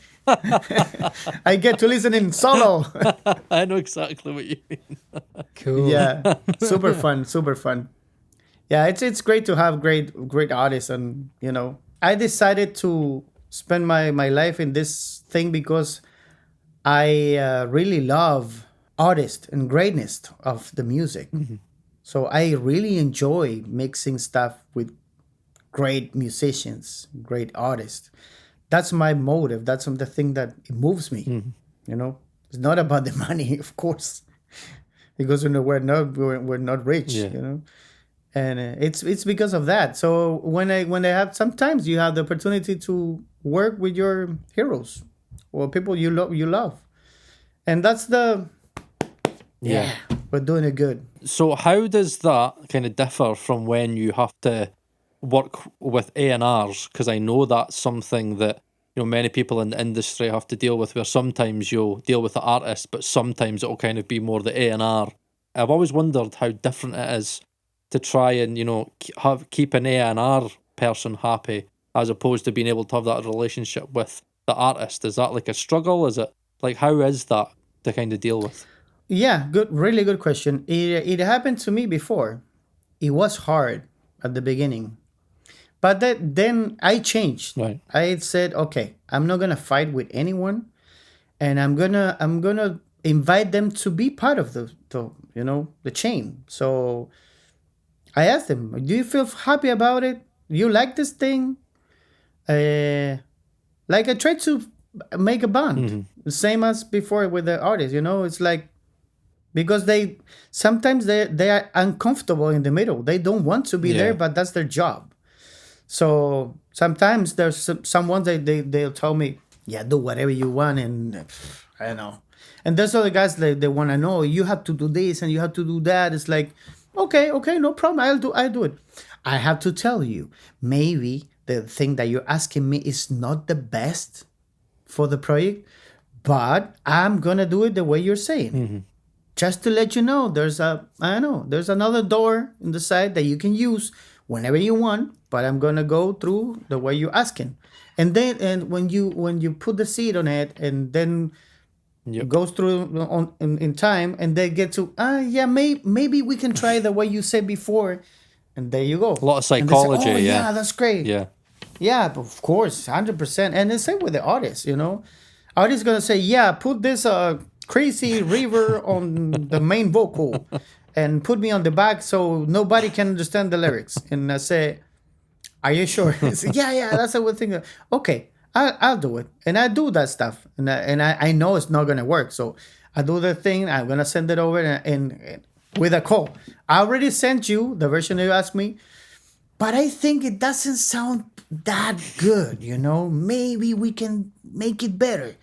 I get to listen in solo. I know exactly what you mean. Cool. Yeah, super fun. Yeah, it's great to have great artists, and you know, I decided to spend my life in this thing because I really love artist and greatness of the music. So I really enjoy mixing stuff with great musicians, great artists. That's my motive. That's the thing that it moves me. You know, it's not about the money, of course, because you know we're not rich. Yeah. You know, and it's because of that. So when I have, sometimes you have the opportunity to work with your heroes or people you love, and that's the Yeah. we're doing it good. So how does that kind of differ from when you have to work with A&Rs? Because I know that's something that, you know, many people in the industry have to deal with, where sometimes you'll deal with the artist, but sometimes it'll kind of be more the A&R. I've always wondered how different it is to try and, you know, keep an A&R person happy as opposed to being able to have that relationship with the artist. Is that like a struggle? Is it like, how is that to kind of deal with? Yeah, really good question. It happened to me before. It was hard at the beginning, but then I changed. Right. I said, okay, I'm not gonna fight with anyone, and I'm gonna invite them to be part of the chain. So I asked them, do you feel happy about it? Do you like this thing? Like I tried to make a bond, the same as before with the artists. You know, it's like, because they sometimes they are uncomfortable in the middle. They don't want to be there, but that's their job. So sometimes there's someone they'll tell me, yeah, do whatever you want, and I don't know. And there's other guys they want to know, you have to do this and you have to do that. It's like, okay, no problem. I'll do it. I have to tell you, maybe the thing that you're asking me is not the best for the project, but I'm gonna do it the way you're saying. Just to let you know, there's another door in the side that you can use whenever you want, but I'm gonna go through the way you're asking. And then when you put the seed on it, and then it goes through in time, and they get to maybe we can try the way you said before, and there you go. A lot of psychology. And they say, yeah, that's great. Yeah. But of course, 100%. And the same with the artist, you know. Artist gonna say, put this crazy reverb on the main vocal and put me on the back so nobody can understand the lyrics. And I say, are you sure? Say, yeah, that's a good thing. Okay, I'll do it. And I do that stuff. And I know it's not going to work. So I do the thing. I'm going to send it over and with a call. I already sent you the version that you asked me, but I think it doesn't sound that good, you know? Maybe we can make it better.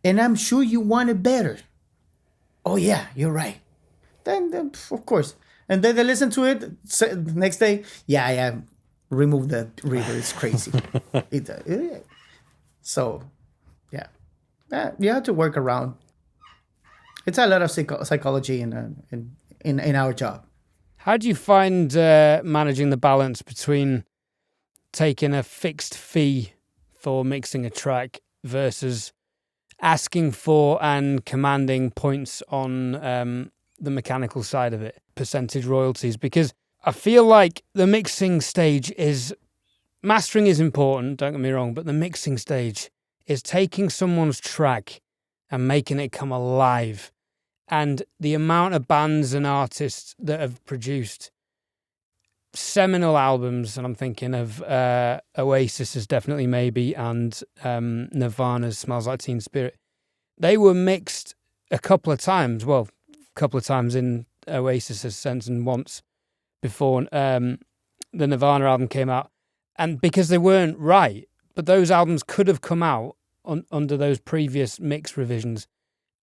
And I'm sure you want it better. Oh, yeah, you're right. Then of course. And then they listen to it next day. Yeah, remove the reverb. It's crazy. So, yeah. You have to work around. It's a lot of psychology in our job. How do you find managing the balance between taking a fixed fee for mixing a track versus asking for and commanding points on the mechanical side of it, percentage royalties, because I feel like the mixing stage is, mastering is important, don't get me wrong, but the mixing stage is taking someone's track and making it come alive. And the amount of bands and artists that have produced seminal albums, and I'm thinking of Oasis's Definitely Maybe and Nirvana's Smells Like Teen Spirit, they were mixed a couple of times, well, a couple of times in Oasis's sense and once before the Nirvana album came out, and because they weren't right, but those albums could have come out under those previous mix revisions,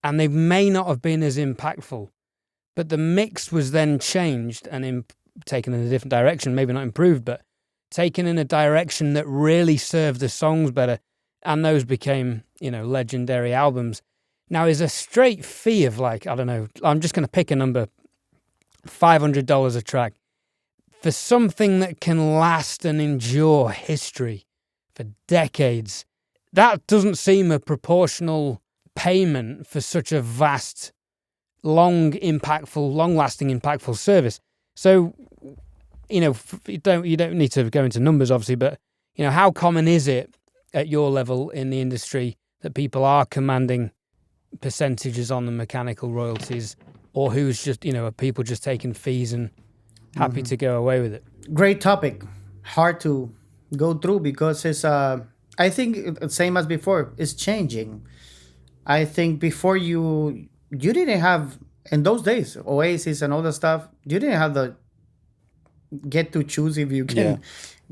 and they may not have been as impactful, but the mix was then changed and taken in a different direction, maybe not improved, but taken in a direction that really served the songs better, and those became, legendary albums. Now, is a straight fee of like, I don't know, I'm just going to pick a number, $500 a track, for something that can last and endure history for decades. That doesn't seem a proportional payment for such a vast, long-lasting, impactful service. So, you don't need to go into numbers, obviously, but, how common is it at your level in the industry that people are commanding percentages on the mechanical royalties, or who's just, are people just taking fees and happy to go away with it? Great topic. Hard to go through because it's, I think, same as before, it's changing. I think before you didn't have, in those days, Oasis and all the stuff, you didn't have the get to choose if you can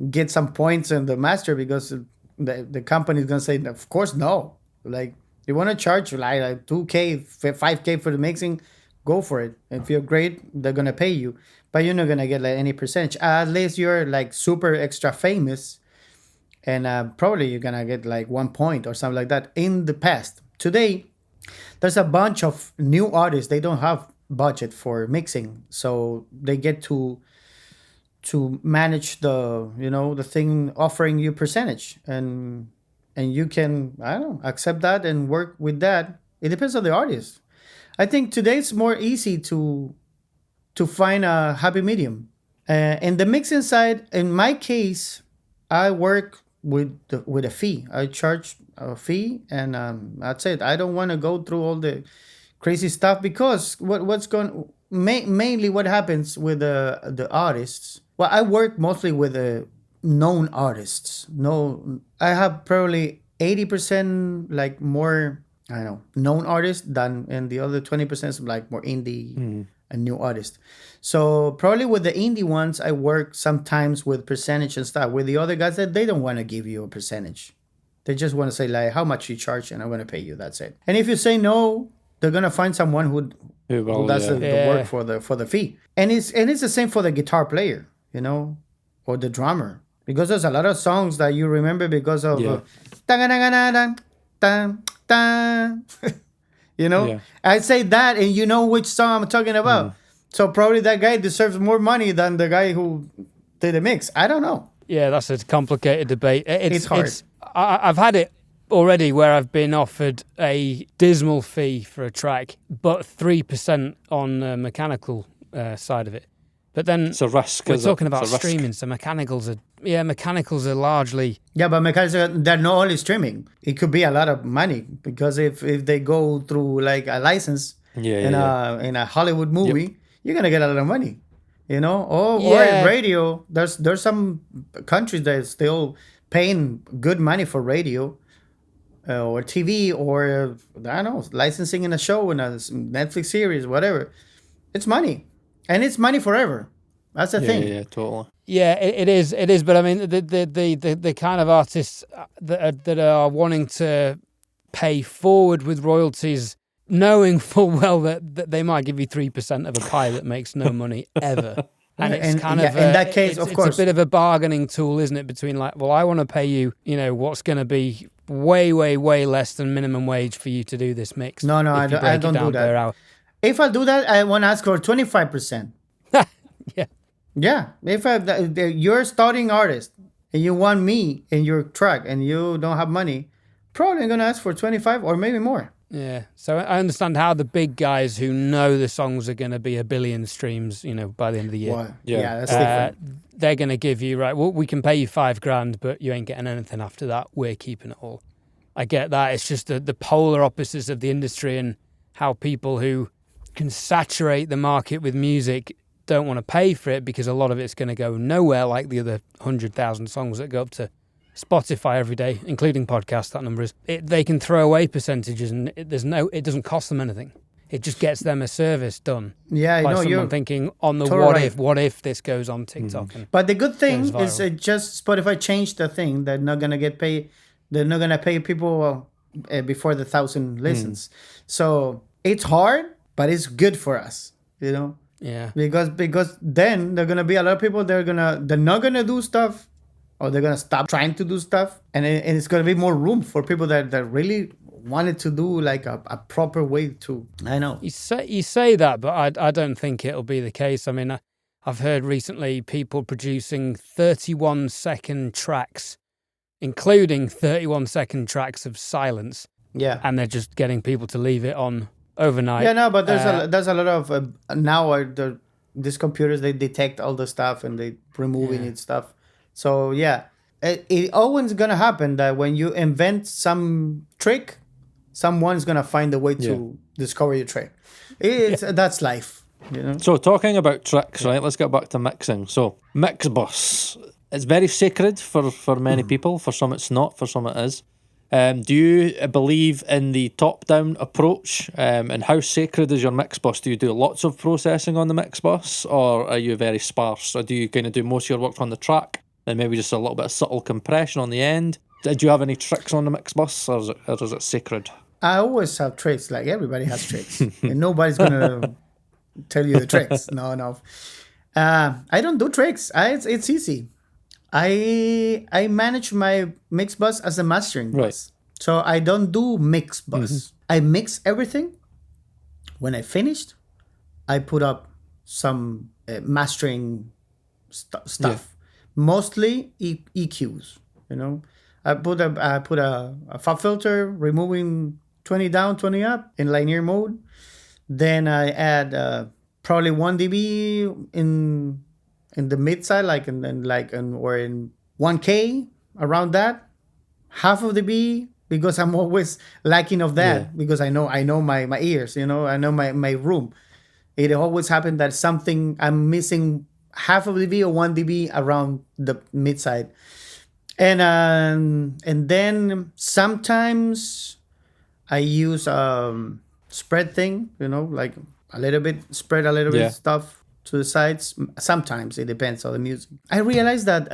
get some points in the master, because the company is going to say, of course, no. Like, you want to charge like $2K, $5K for the mixing, go for it. If you're great, they're going to pay you. But you're not going to get like any percentage. Unless you're like super extra famous, and probably you're going to get like 1 point or something like that in the past. Today, there's a bunch of new artists. They don't have budget for mixing. So they get to manage the thing, offering you percentage. And you can, accept that and work with that. It depends on the artist. I think today it's more easy to find a happy medium. In the mixing side, in my case, I work with a fee. I charge a fee, and that's it. I don't want to go through all the crazy stuff, because mainly what happens with the artists. Well, I work mostly with known artists. No, I have probably 80% like more, known artists than, and the other 20% is like more indie and new artists. So probably with the indie ones, I work sometimes with percentage and stuff. With the other guys, that they don't want to give you a percentage. They just want to say like how much you charge, and I'm going to pay you. That's it. And if you say no, they're going to find someone who does the work for the fee. And it's the same for the guitar player, or the drummer, because there's a lot of songs that you remember because of I say that, and you know which song I'm talking about. So probably that guy deserves more money than the guy who did the mix. I don't know. Yeah, that's a complicated debate. It's hard. I've had it already where I've been offered a dismal fee for a track, but 3% on the mechanical side of it. But then it's a risk. We're talking about streaming, so mechanicals are largely... Yeah, but mechanicals, they're not only streaming. It could be a lot of money, because if they go through like a license in a Hollywood movie, you're going to get a lot of money, Or in radio, there's some countries that are still paying good money for radio or TV, or, I don't know, licensing in a show, in a Netflix series, whatever. It's money. And it's money forever. That's the thing. Yeah, totally. Yeah, it is. It is. But I mean, the kind of artists that are wanting to pay forward with royalties, knowing full well that they might give you 3% of a pie that makes no money ever. And it's kind of in that case, of course, it's a bit of a bargaining tool, isn't it? Between like, well, I want to pay you, what's going to be way, way, way less than minimum wage for you to do this mix. No, I don't do that. If I do that, I want to ask for 25%. Yeah. Yeah. If you're a starting artist and you want me in your track and you don't have money, probably gonna ask for 25 or maybe more. Yeah. So I understand how the big guys who know the songs are going to be 1 billion streams, by the end of the year. Well, Yeah. yeah, that's different. They're going to give you, right, well, we can pay you $5,000, but you ain't getting anything after that. We're keeping it all. I get that. It's just the polar opposites of the industry and how people who can saturate the market with music don't want to pay for it because a lot of it's going to go nowhere like the other 100,000 songs that go up to Spotify every day, including podcasts, that number is. They can throw away percentages and it doesn't cost them anything. It just gets them a service done. Yeah, I by know someone you're thinking on the totally what if this goes on TikTok. And But the good thing goes is viral. just Spotify changed the thing. They're not gonna get paid. They're not gonna pay people before the 1,000 listens. So it's hard, but it's good for us. yeah. Because then there are gonna be a lot of people. They're not gonna do stuff, or they're gonna stop trying to do stuff, and it's gonna be more room for people that really wanted to do like a proper way to. I know. You say that, but I don't think it'll be the case. I mean, I've heard recently people producing 31-second tracks, including 31-second tracks of silence, Yeah. and they're just getting people to leave it on overnight. Yeah, no, but there's a lot of now these computers, they detect all the stuff and they removing it stuff. So yeah, it always gonna happen that when you invent some trick, someone's gonna find a way to discover your trick. That's life. So talking about tricks, right? Let's get back to mixing. So mix bus, it's very sacred for many people. For some, it's not. For some, it is. Do you believe in the top-down approach? And how sacred is your mix bus? Do you do lots of processing on the mix bus, or are you very sparse? Or do you kind of do most of your work on the track, and maybe just a little bit of subtle compression on the end? Did you have any tricks on the mix bus, or is it sacred? I always have tricks. Like everybody has tricks, and nobody's gonna tell you the tricks. No. I don't do tricks. It's easy. I manage my mix bus as a mastering bus. Right. So I don't do mix bus. I mix everything. When I finished, I put up some mastering stuff. Mostly EQs. I put a fab filter, removing 20 down, 20 up in linear mode. Then I add probably 1 dB in the mid side, or in 1K, around that. Half of dB, because I'm always lacking of that, because I know my ears, I know my room. It always happens that I'm missing half of dB or 1 dB around the mid side. And then sometimes I use spread thing, like a little bit, spread a little bit stuff to the sides. Sometimes it depends on the music. I realized that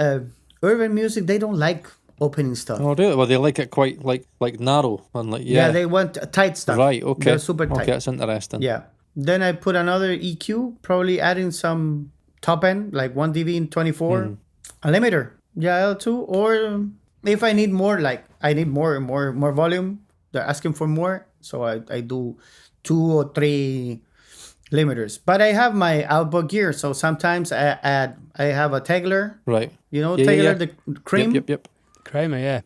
urban music, they don't like opening stuff. Oh, do it? Well, they like it quite like narrow and like Yeah, they want tight stuff. Right. Okay. They're super tight. Okay, that's interesting. Yeah. Then I put another EQ, probably adding some top end, like 1 dB in 24. A limiter. Yeah, L2. Or if I need more, like I need more volume, they're asking for more. So I do 2 or 3 limiters. But I have my output gear. So sometimes I have a Tegler. Right. Tegler, the cream. Yep. Kramer, yeah.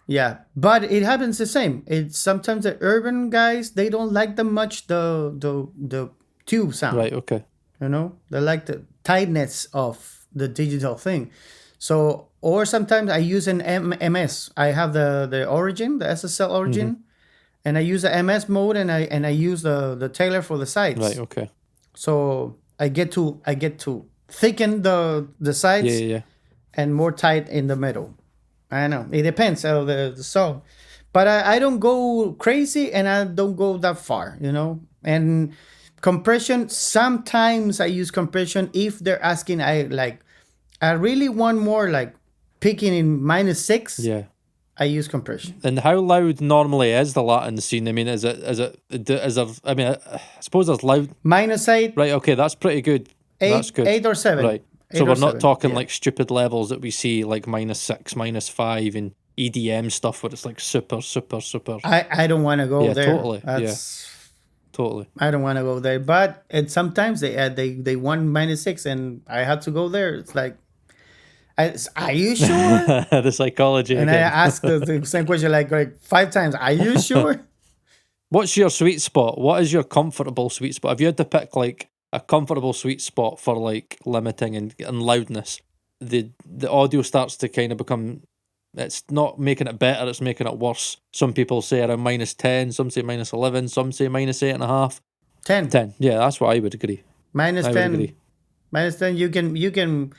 Yeah, but it happens the same. It's sometimes the urban guys, they don't like that much the tube sound. Right. Okay. They like the tightness of the digital thing. So, or sometimes I use an MS. I have the Origin, the SSL Origin, and I use the MS mode, and I use the Taylor for the sides. Right. Okay. So I get to thicken the sides. Yeah. And more tight in the middle. I know. It depends on the song. But I don't go crazy and I don't go that far, And compression, sometimes I use compression if they're asking, I really want more like picking in -6. Yeah. I use compression. And how loud normally is the Latin scene? I mean, is there? I mean, I suppose there's loud. -8. Right. Okay, that's pretty good. That's good. 8 or 7. Right. 8 So or we're not 7, talking yeah. like stupid levels that we see like -6, -5 and EDM stuff where it's like super. I don't want to go there. Totally. Totally. I don't want to go there. But sometimes they want -6 and I have to go there. It's like Are you sure? The psychology And again. I asked the same question like 5 times. Are you sure? What's your sweet spot? What is your comfortable sweet spot? If you had to pick like a comfortable sweet spot for like limiting and loudness, the audio starts to kind of become, it's not making it better, it's making it worse. Some people say around -10, some say -11, some say -8.5. 10. 10. Yeah, that's what I would agree. Minus I would 10. agree. Minus 10, you can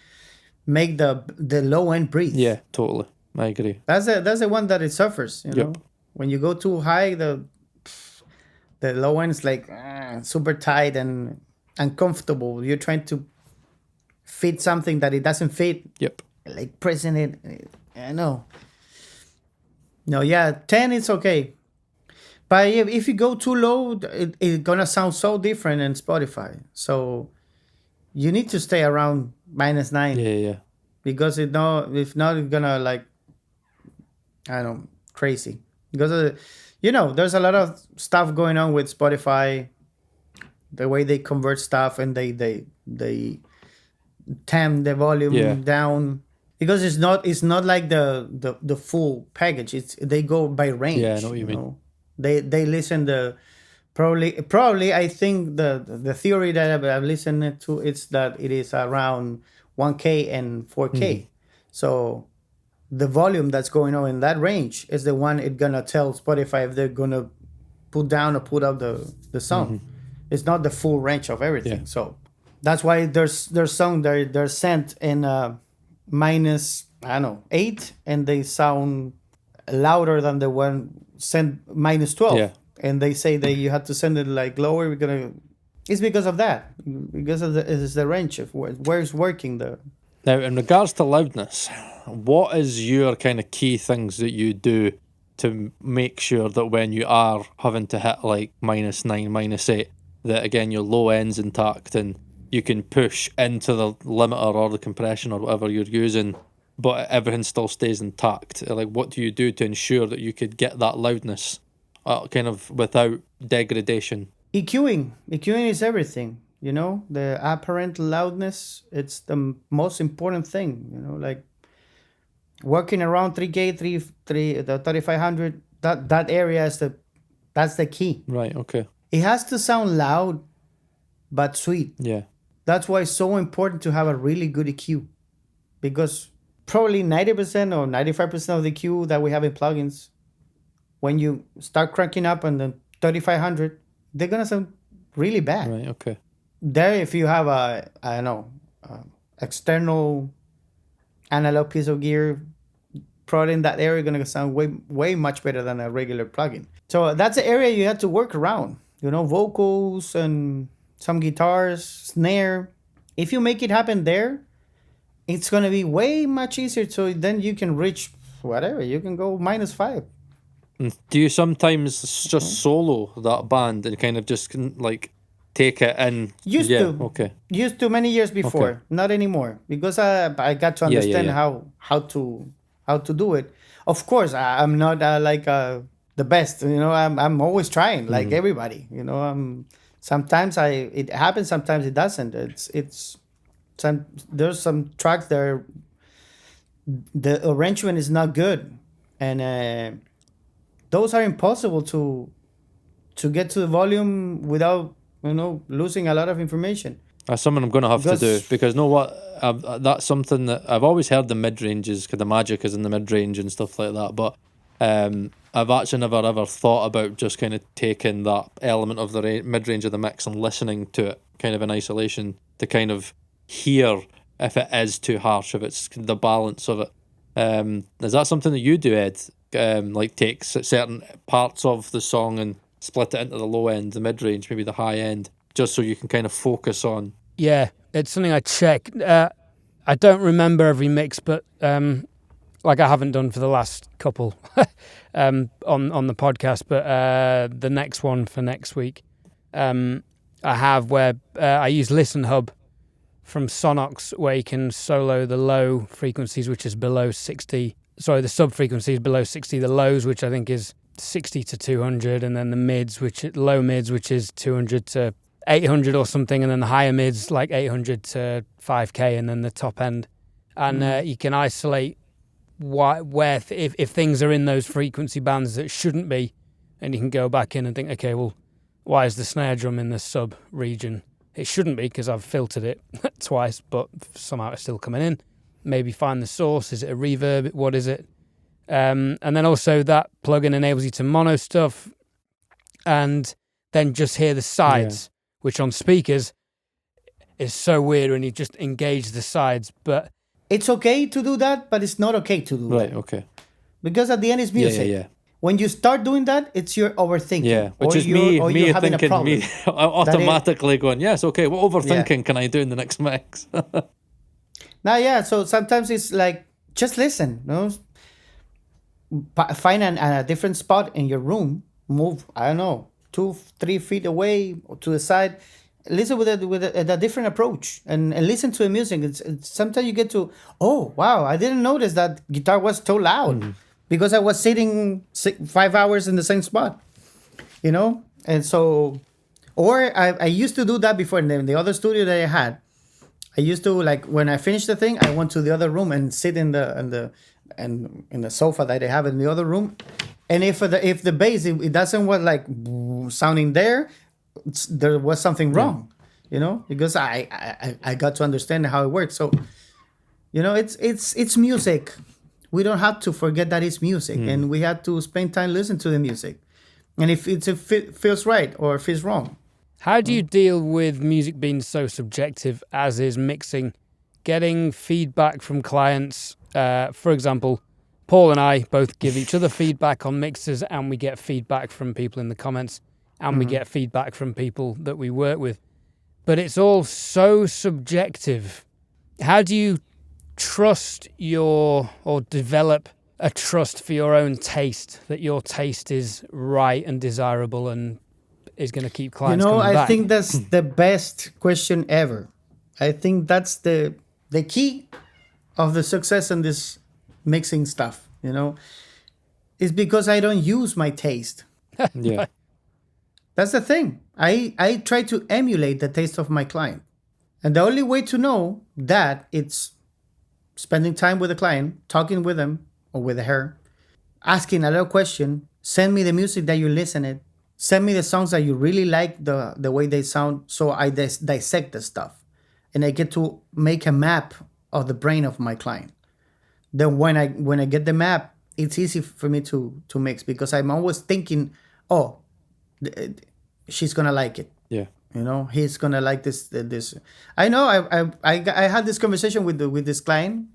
make the low end breathe. Yeah, totally. I agree. That's the one that it suffers, you know. When you go too high, the low end is like super tight and uncomfortable. You're trying to fit something that it doesn't fit. Yep. Like pressing it. I know. No, yeah, 10 is okay. But if you go too low, it's gonna sound so different in Spotify. So you need to stay around -9. Yeah. Because if not, it's gonna like, I don't know, crazy. Because there's a lot of stuff going on with Spotify, the way they convert stuff and they tamp the volume down. Because it's not like the full package. They go by range. Yeah, I know what you mean. They listen probably I think the theory that I've listened to it's that it is around 1K and 4K. So the volume that's going on in that range is the one it's gonna tell Spotify if they're gonna put down or put up the song. It's not the full range of everything. Yeah. So that's why there's songs they're sent in -8 and they sound louder than the one sent -12. Yeah. And they say that you have to send it like lower. It's because of that. Because of it's the range of where it's working. Now, in regards to loudness, what is your kind of key things that you do to make sure that when you are having to hit like -9, -8, that again your low end's intact and you can push into the limiter or the compression or whatever you're using, but everything still stays intact? Like, what do you do to ensure that you could get that loudness kind of without degradation? EQing is everything. The apparent loudness. It's the most important thing. Like working around 3K, the 3500. That area that's the key. Right. Okay. It has to sound loud, but sweet. Yeah. That's why it's so important to have a really good EQ, because probably 90% or 95% of the EQ that we have in plugins, when you start cranking up on the 3500, they're gonna sound really bad. Right. Okay. There, if you have external analog piece of gear, probably in that area gonna sound way much better than a regular plugin. So that's an area you have to work around. Vocals and some guitars, snare. If you make it happen there, it's gonna be way much easier. So then you can reach whatever. You can go -5. Do you sometimes just solo that band and kind of just like take it in? Used to. Okay. Used to many years before. Okay. Not anymore, because I got to understand how to do it. Of course, I'm not the best. I'm always trying, like everybody. Sometimes it happens, sometimes it doesn't. There's some tracks that the arrangement is not good, and those are impossible to get to the volume without losing a lot of information. That's something I'm going to have to do, because that's something that I've always heard the mid-ranges, because the magic is in the mid-range and stuff like that, but I've actually never ever thought about just kind of taking that element of the mid-range of the mix and listening to it kind of in isolation to kind of hear if it is too harsh, if it's the balance of it. Is that something that you do, Ed? Like take certain parts of the song and split it into the low end, the mid-range, maybe the high end, just so you can kind of focus on? Yeah, it's something I check. I don't remember every mix, but like I haven't done for the last couple on the podcast, but the next one for next week, I have where I use Listen Hub from Sonox, where you can solo the low frequencies, which is below 60. Sorry, the sub frequencies below 60, the lows, which I think is 60 to 200, and then the mids, low mids, which is 200 to 800 or something, and then the higher mids like 800 to 5K, and then the top end. and you can isolate if things are in those frequency bands that shouldn't be, and you can go back in and think, okay, well, why is the snare drum in the sub region? It shouldn't be because I've filtered it twice, but somehow it's still coming in. Maybe find the source. Is it a reverb? What is it? And then also that plugin enables you to mono stuff and then just hear the sides, which on speakers is so weird when you just engage the sides. But it's okay to do that, but it's not okay to do that. Right, okay. Because at the end, it's music. Yeah. When you start doing that, it's your overthinking. Yeah, which or is you're me having a thinking, problem. me automatically going, yes, okay, what overthinking can I do in the next mix? Now, yeah, so sometimes it's like, just listen, find a different spot in your room, move, I don't know, 2-3 feet away or to the side, listen with a different approach and listen to the music. It's sometimes you get to, oh, wow, I didn't notice that guitar was so loud because I was sitting 5 hours in the same spot, And so, or I used to do that before in the other studio that I had. I used to, like, when I finished the thing, I went to the other room and sit in the sofa that I have in the other room. And if the bass it doesn't was like sounding there was something wrong, because I got to understand how it works. So, it's music. We don't have to forget that it's music, and we have to spend time listening to the music. And if it feels right or if it's wrong. How do you deal with music being so subjective as is mixing, getting feedback from clients? For example, Paul and I both give each other feedback on mixes, and we get feedback from people in the comments, and we get feedback from people that we work with. But it's all so subjective. How do you trust or develop a trust for your own taste, that your taste is right and desirable and is going to keep clients coming back? I think that's the best question ever. I think that's the key of the success in this mixing stuff, is because I don't use my taste. Yeah. That's the thing. I try to emulate the taste of my client. And the only way to know that it's spending time with the client, talking with them or with her, asking a little question, send me the music that you listen to. Send me the songs that you really like, the way they sound, so I dissect the stuff. And I get to make a map of the brain of my client. Then when I get the map, it's easy for me to mix because I'm always thinking, oh, she's going to like it. Yeah. He's going to like this. I know I had this conversation with this client.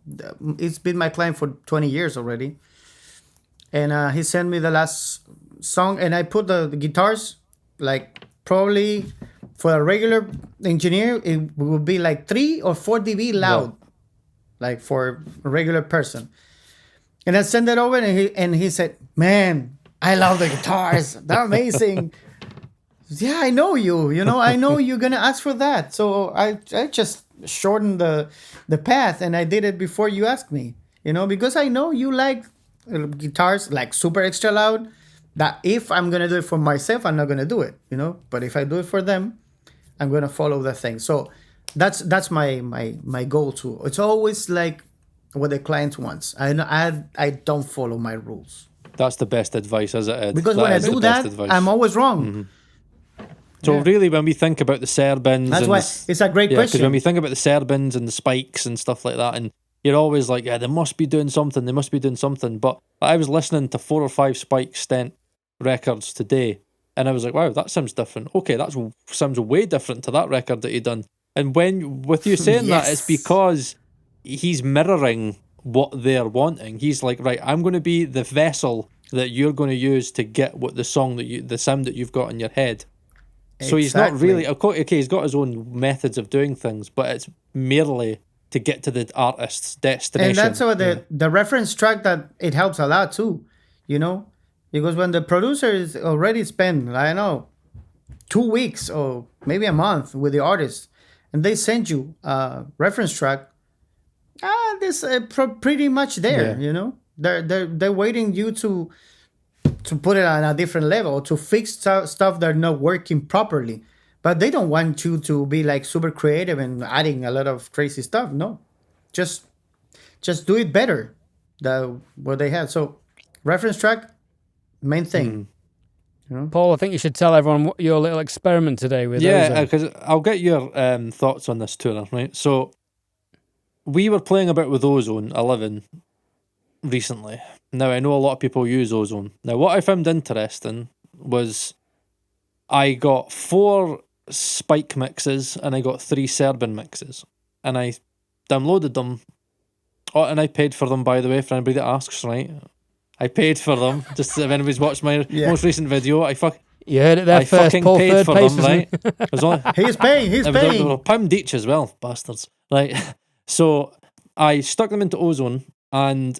It's been my client for 20 years already. And he sent me the last song, and I put the guitars, like, probably for a regular engineer it would be like 3 or 4 dB loud, like for a regular person. And I sent it over, and he said, man, I love the guitars, they're amazing. Yeah, I know you, I know you're gonna ask for that, so I just shortened the path, and I did it before you asked me, because I know you like guitars like super extra loud, that if I'm going to do it for myself, I'm not going to do it, But if I do it for them, I'm going to follow the thing. So that's my goal too. It's always like what the client wants. I don't follow my rules. That's the best advice, isn't it? Because when I do that, I'm always wrong. Mm-hmm. So really, when we think about the Serbins... That's why it's a great question. Because when we think about the Serbins and the spikes and stuff like that, and you're always like, yeah, they must be doing something. But I was listening to 4 or 5 Spike Stent records today, and I was like, wow, that sounds different. Okay, that sounds way different to that record that he done. And with you saying that, it's because he's mirroring what they're wanting. He's like, right, I'm going to be the vessel that you're going to use to get what the sound that you've got in your head. So he's not really, okay, he's got his own methods of doing things, but it's merely to get to the artist's destination. And that's why the reference track, that it helps a lot too, because when the producer is already spent, I don't know, 2 weeks or maybe a month with the artist, and they send you a reference track, this pretty much there, They're waiting you to put it on a different level, to fix stuff that are not working properly. But they don't want you to be like super creative and adding a lot of crazy stuff. No, just just do it better than what they had. So reference track, main thing. Paul, I think you should tell everyone what your little experiment today with Ozone. because I'll get your thoughts on this, Tura, right? So we were playing about with Ozone 11 recently. Now, I know a lot of people use Ozone. Now, what I found interesting was I got 4 spike mixes and I got 3 Serbian mixes. And I downloaded them. Oh, and I paid for them, by the way, for anybody that asks, right? I paid for them. Just if anybody's watched my most recent video, You heard it there I first, fucking Paul, paid third for place, them, right? It was only, He's paying. He's they were paying. a pound each as well, bastards. Right. So I stuck them into Ozone, and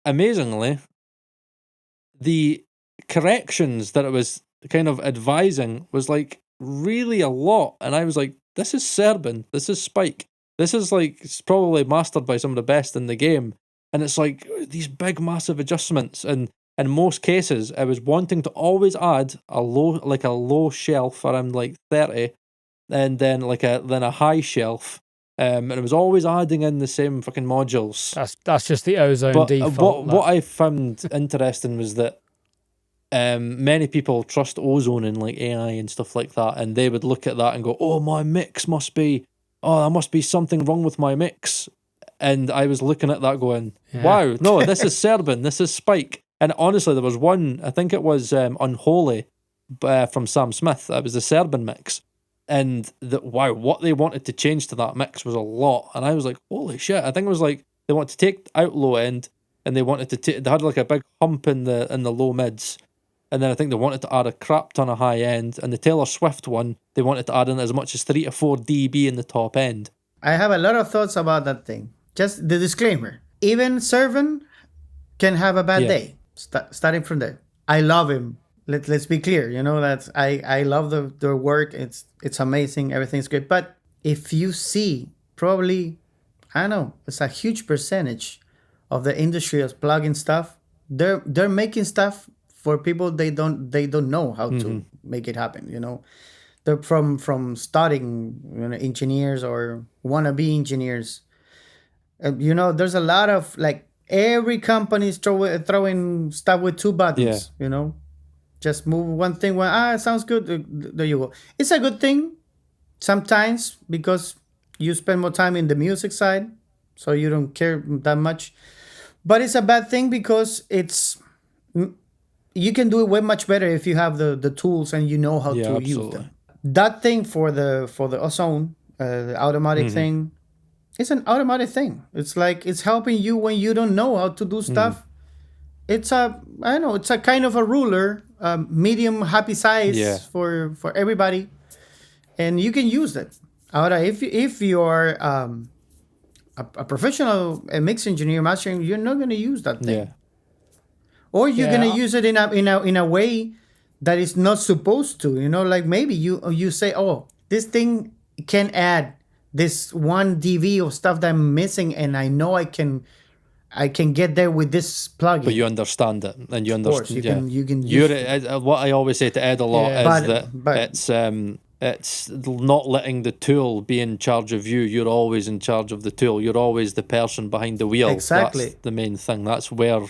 amazingly, the corrections that it was kind of advising was like really a lot. And I was like, this is Serbian, this is Spike. This is like, it's probably mastered by some of the best in the game. And it's like these big, massive adjustments. And in most cases, I was wanting to always add a low shelf around like 30, and then a high shelf. And it was always adding in the same fucking modules. That's just the Ozone But default. what I found interesting was that many people trust Ozone in like AI and stuff like that, and they would look at that and go, "Oh, my mix must be. Oh, there must be something wrong with my mix." And I was looking at that going, "Wow, no, this is Serbian. This is Spike." And honestly, there was one. I think it was Unholy from Sam Smith. That was the Serbian mix. And what they wanted to change to that mix was a lot. And I was like, holy shit. I think it was like they wanted to take out low end, and they wanted to they had like a big hump in the low mids. And then I think they wanted to add a crap ton of high end. And the Taylor Swift one, they wanted to add in as much as 3 to 4 dB in the top end. I have a lot of thoughts about that thing. Just the disclaimer. Even Servan can have a bad day. Starting from there. I love him. Let's be clear. You know, that I love their work. It's amazing. Everything's great. But if you see, probably, I don't know, it's a huge percentage of the industry of plugin stuff. They're making stuff for people they don't know how to make it happen. You know, they're from starting engineers or wannabe engineers. You know, there's a lot of like every company is throwing stuff with 2 buttons. You know. Just move one thing. It sounds good. There you go. It's a good thing sometimes because you spend more time in the music side, so you don't care that much. But it's a bad thing because you can do it way much better if you have the tools and you know how to use them. That thing for the Ozone, the automatic thing, it's an automatic thing. It's like it's helping you when you don't know how to do stuff. It's a kind of a ruler, medium happy size for everybody, and you can use it. Ahora, if you're a professional mix engineer mastering, you're not gonna use that thing, or you're gonna use it in a way that is not supposed to. You know, like maybe you say, oh, this thing can add this 1 dB of stuff that I'm missing, and I know I can get there with this plugin. But you understand it, and you understand. You can use it. What I always say to Ed a lot is that it's not letting the tool be in charge of you. You're always in charge of the tool. You're always the person behind the wheel. Exactly. That's the main thing. That's where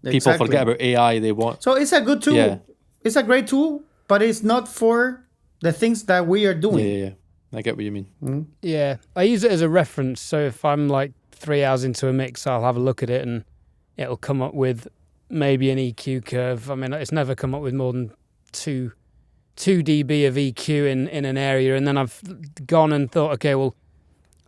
people forget about AI. They want. So it's a good tool. Yeah. It's a great tool, but it's not for the things that we are doing. Yeah. I get what you mean. Yeah, I use it as a reference. So if I'm like 3 hours into a mix, I'll have a look at it and it'll come up with maybe an EQ curve. I mean, it's never come up with more than 2 dB of EQ in an area. And then I've gone and thought, okay, well,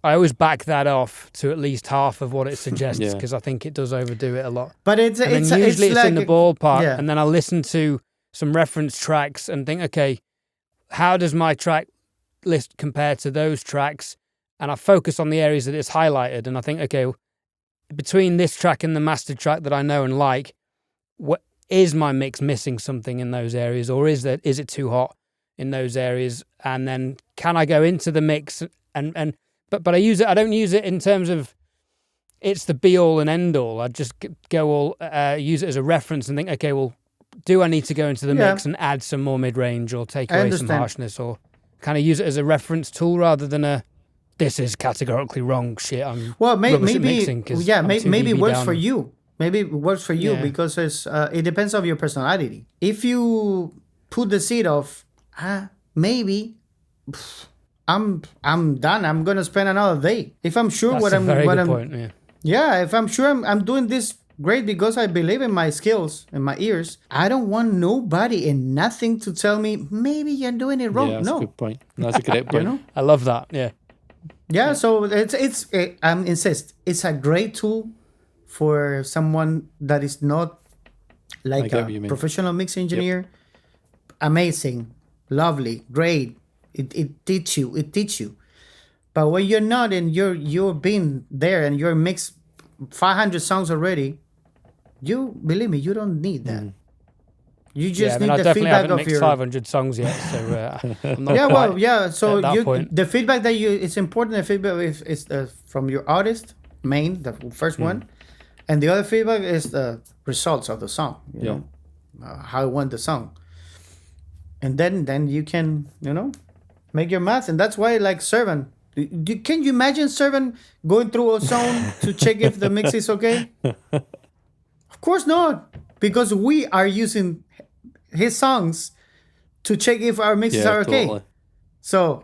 I always back that off to at least half of what it suggests because I think it does overdo it a lot. But usually it's like in the ballpark. And then I'll listen to some reference tracks and think, okay, how does my track list compare to those tracks? And I focus on the areas that it's highlighted, and I think, okay, between this track and the mastered track that I know and like, what is my mix missing something in those areas, or is it too hot in those areas? And then can I go into the mix but I use it. I don't use it in terms of it's the be all and end all. I just use it as a reference and think, okay, well, do I need to go into the mix and add some more mid range or take away some harshness, or kind of use it as a reference tool rather than a this is categorically wrong shit. I'm Well, rubbish at mixing 'cause I'm too maybe it dB works down. for you. Maybe it works for you Yeah. because it depends on your personality. If you put the seed of maybe I'm done. I'm gonna spend another day. If I'm sure That's what a I'm very what good I'm point. Yeah. yeah, if I'm sure I'm doing this great because I believe in my skills and my ears, I don't want nobody and nothing to tell me maybe you're doing it wrong. Yeah, that's a No, good point. That's a great point. you know. I love that. Yeah. Yeah, so I insist it's a great tool for someone that is not like get what you a mean. professional mix engineer. Amazing, lovely, great. It teach you. But when you're not and you're being there and you're mixed 500 songs already, you believe me, you don't need that. You just Yeah, I mean, need I the definitely feedback haven't of mixed your 500 songs yet, so I'm not yeah, quite well, yeah. So at that point. the feedback that it's important. The feedback is from your artist, the first one, and the other feedback is the results of the song. You know, how it went the song, and then you can make your math, and that's why like Servant. Can you imagine Servant going through a song to check if the mix is okay? Of course not, because we are using his songs to check if our mixes are okay. Totally. So,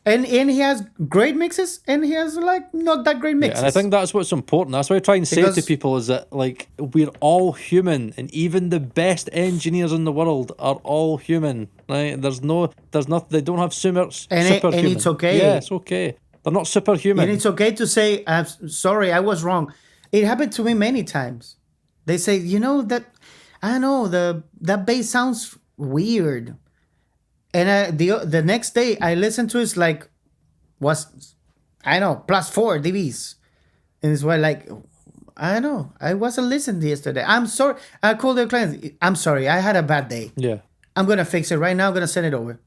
and he has great mixes, and he has like not that great mixes. And I think that's what's important. That's what I try and say to Because- people is that like we're all human, and even the best engineers in the world are all human. Right? There's not. They don't have superhuman. And it's okay. Yeah, it's okay. They're not superhuman. And it's okay to say, "I'm sorry, I was wrong." It happened to me many times. They say, that I know that bass sounds weird, and the next day I listen to it's like +4 dBs, and it's why like I know I wasn't listening yesterday. I'm sorry. I called the client. I'm sorry. I had a bad day. Yeah. I'm gonna fix it right now. I'm gonna send it over,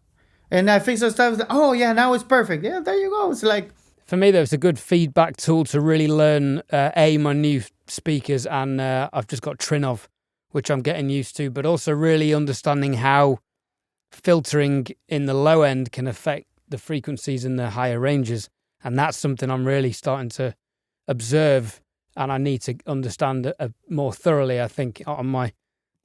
and I fix the stuff. Oh yeah, now it's perfect. Yeah, there you go. It's like. For me, though, it's a good feedback tool to really learn my new speakers, and I've just got Trinov, which I'm getting used to, but also really understanding how filtering in the low end can affect the frequencies in the higher ranges, and that's something I'm really starting to observe, and I need to understand more thoroughly, I think, on my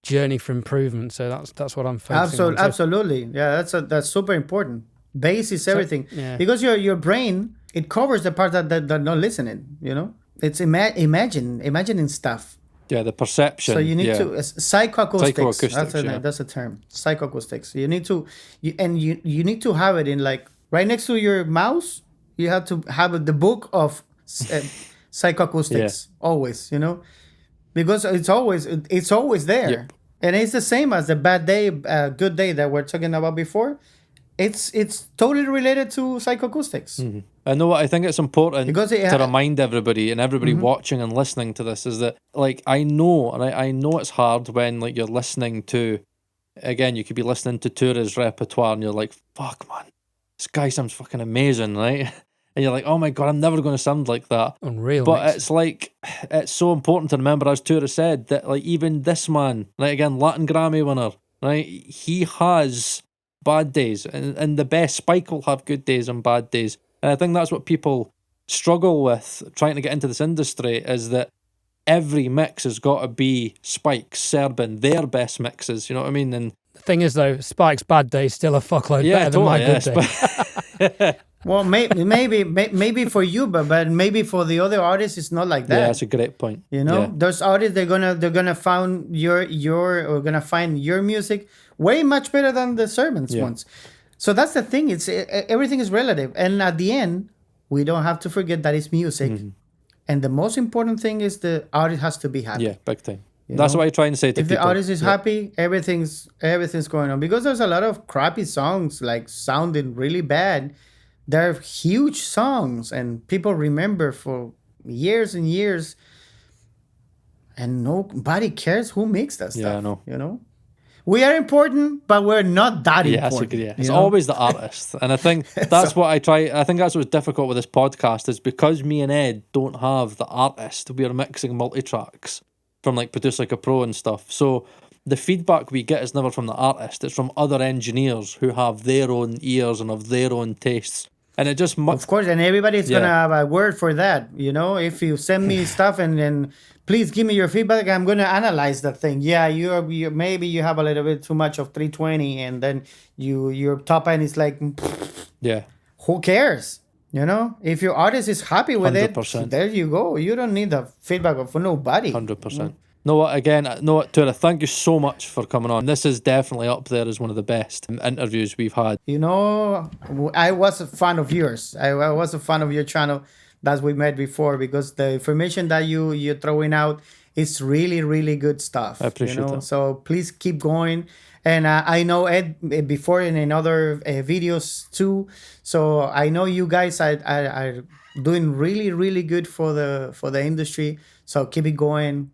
journey for improvement. So that's what I'm focusing on. So- Absolutely, yeah, that's super important. Bass is everything because your brain. It covers the part that they're not listening. It's imagining stuff. Yeah, the perception. So you need to psychoacoustics. Psychoacoustics, That's a term. Psychoacoustics. You need to you need to have it in like right next to your mouse. You have to have the book of psychoacoustics always. Because it's always there, Yep. and it's the same as the bad day, good day that we're talking about before. It's totally related to psychoacoustics. Mm-hmm. I know what I think it's important Because to remind everybody and everybody watching and listening to this is that like I know and I know it's hard when like you're listening to again you could be listening to Tura's repertoire and you're like fuck man this guy sounds fucking amazing, right? And you're like oh my god I'm never going to sound like that. Unreal. But mix. it's like it's so important to remember as Tura said that like even this man right again Latin Grammy winner right he has bad days and the best Spike will have good days and bad days. And I think that's what people struggle with trying to get into this industry is that every mix has got to be Spike's, Serban, their best mixes, you know what I mean? And the thing is, though, Spike's bad day is still a fuckload better than my good day. Well, maybe for you, but maybe for the other artists, it's not like that. Yeah, that's a great point. Those artists they're gonna find find your music way much better than the Servants ones. So that's the thing. It's everything is relative, and at the end, we don't have to forget that it's music, and the most important thing is the artist has to be happy. Yeah, big time. That's what I try and say to if people. If the artist is happy, everything's going on. Because there's a lot of crappy songs like sounding really bad. They're huge songs, and people remember for years and years, and nobody cares who makes that stuff. Yeah, I know. We are important, but we're not that important. It's always the artist. And I think that's what I try. I think that's what's difficult with this podcast is because me and Ed don't have the artist, we are mixing multi-tracks from like Produce Like a Pro and stuff. So the feedback we get is never from the artist. It's from other engineers who have their own ears and have their own tastes. And it just Of course, and everybody's Yeah. gonna have a word for that. You know, if you send me stuff and then please give me your feedback, I'm gonna analyze that thing. Yeah, you maybe you have a little bit too much of 320, and then your top end is like, yeah. who cares? You know, if your artist is happy with 100%. it, there you go. You don't need the feedback of nobody. 100%. No, what, Tura, thank you so much for coming on. This is definitely up there as one of the best interviews we've had. You know, I was a fan of yours. I was a fan of your channel that we met before, because the information that you're throwing out is really, really good stuff. I appreciate that. So please keep going. And I know Ed before in other videos too. So I know you guys are doing really, really good for the industry. So keep it going.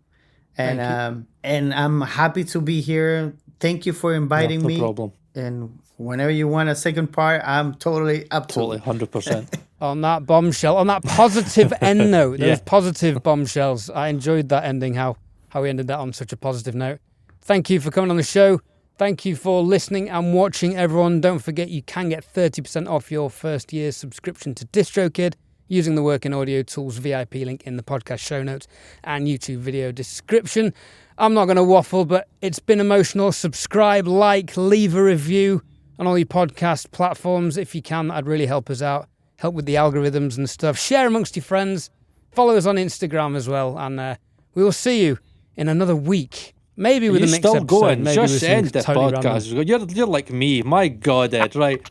And I'm happy to be here. Thank you for inviting No me. problem. And whenever you want a second part, I'm totally up to Totally, it. 100%. On that bombshell, on that positive end note, those Yeah. positive bombshells. I enjoyed that ending, how we ended that on such a positive note. Thank you for coming on the show. Thank you for listening and watching, everyone. Don't forget you can get 30% off your first year's subscription to DistroKid using the Working Audio Tools VIP link in the podcast show notes and YouTube video description. I'm not going to waffle, but it's been emotional. Subscribe, like, leave a review on all your podcast platforms if you can. That'd really help us out, help with the algorithms and stuff. Share amongst your friends. Follow us on Instagram as well, and we will see you in another week. Maybe with You're a mixed still episode. going. Maybe Just with something end the totally random. podcast. You're like me. My God, Ed. Right.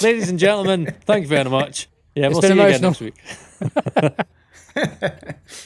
Ladies and gentlemen, thank you very much. Yeah, It's we'll been see you again emotional. next week.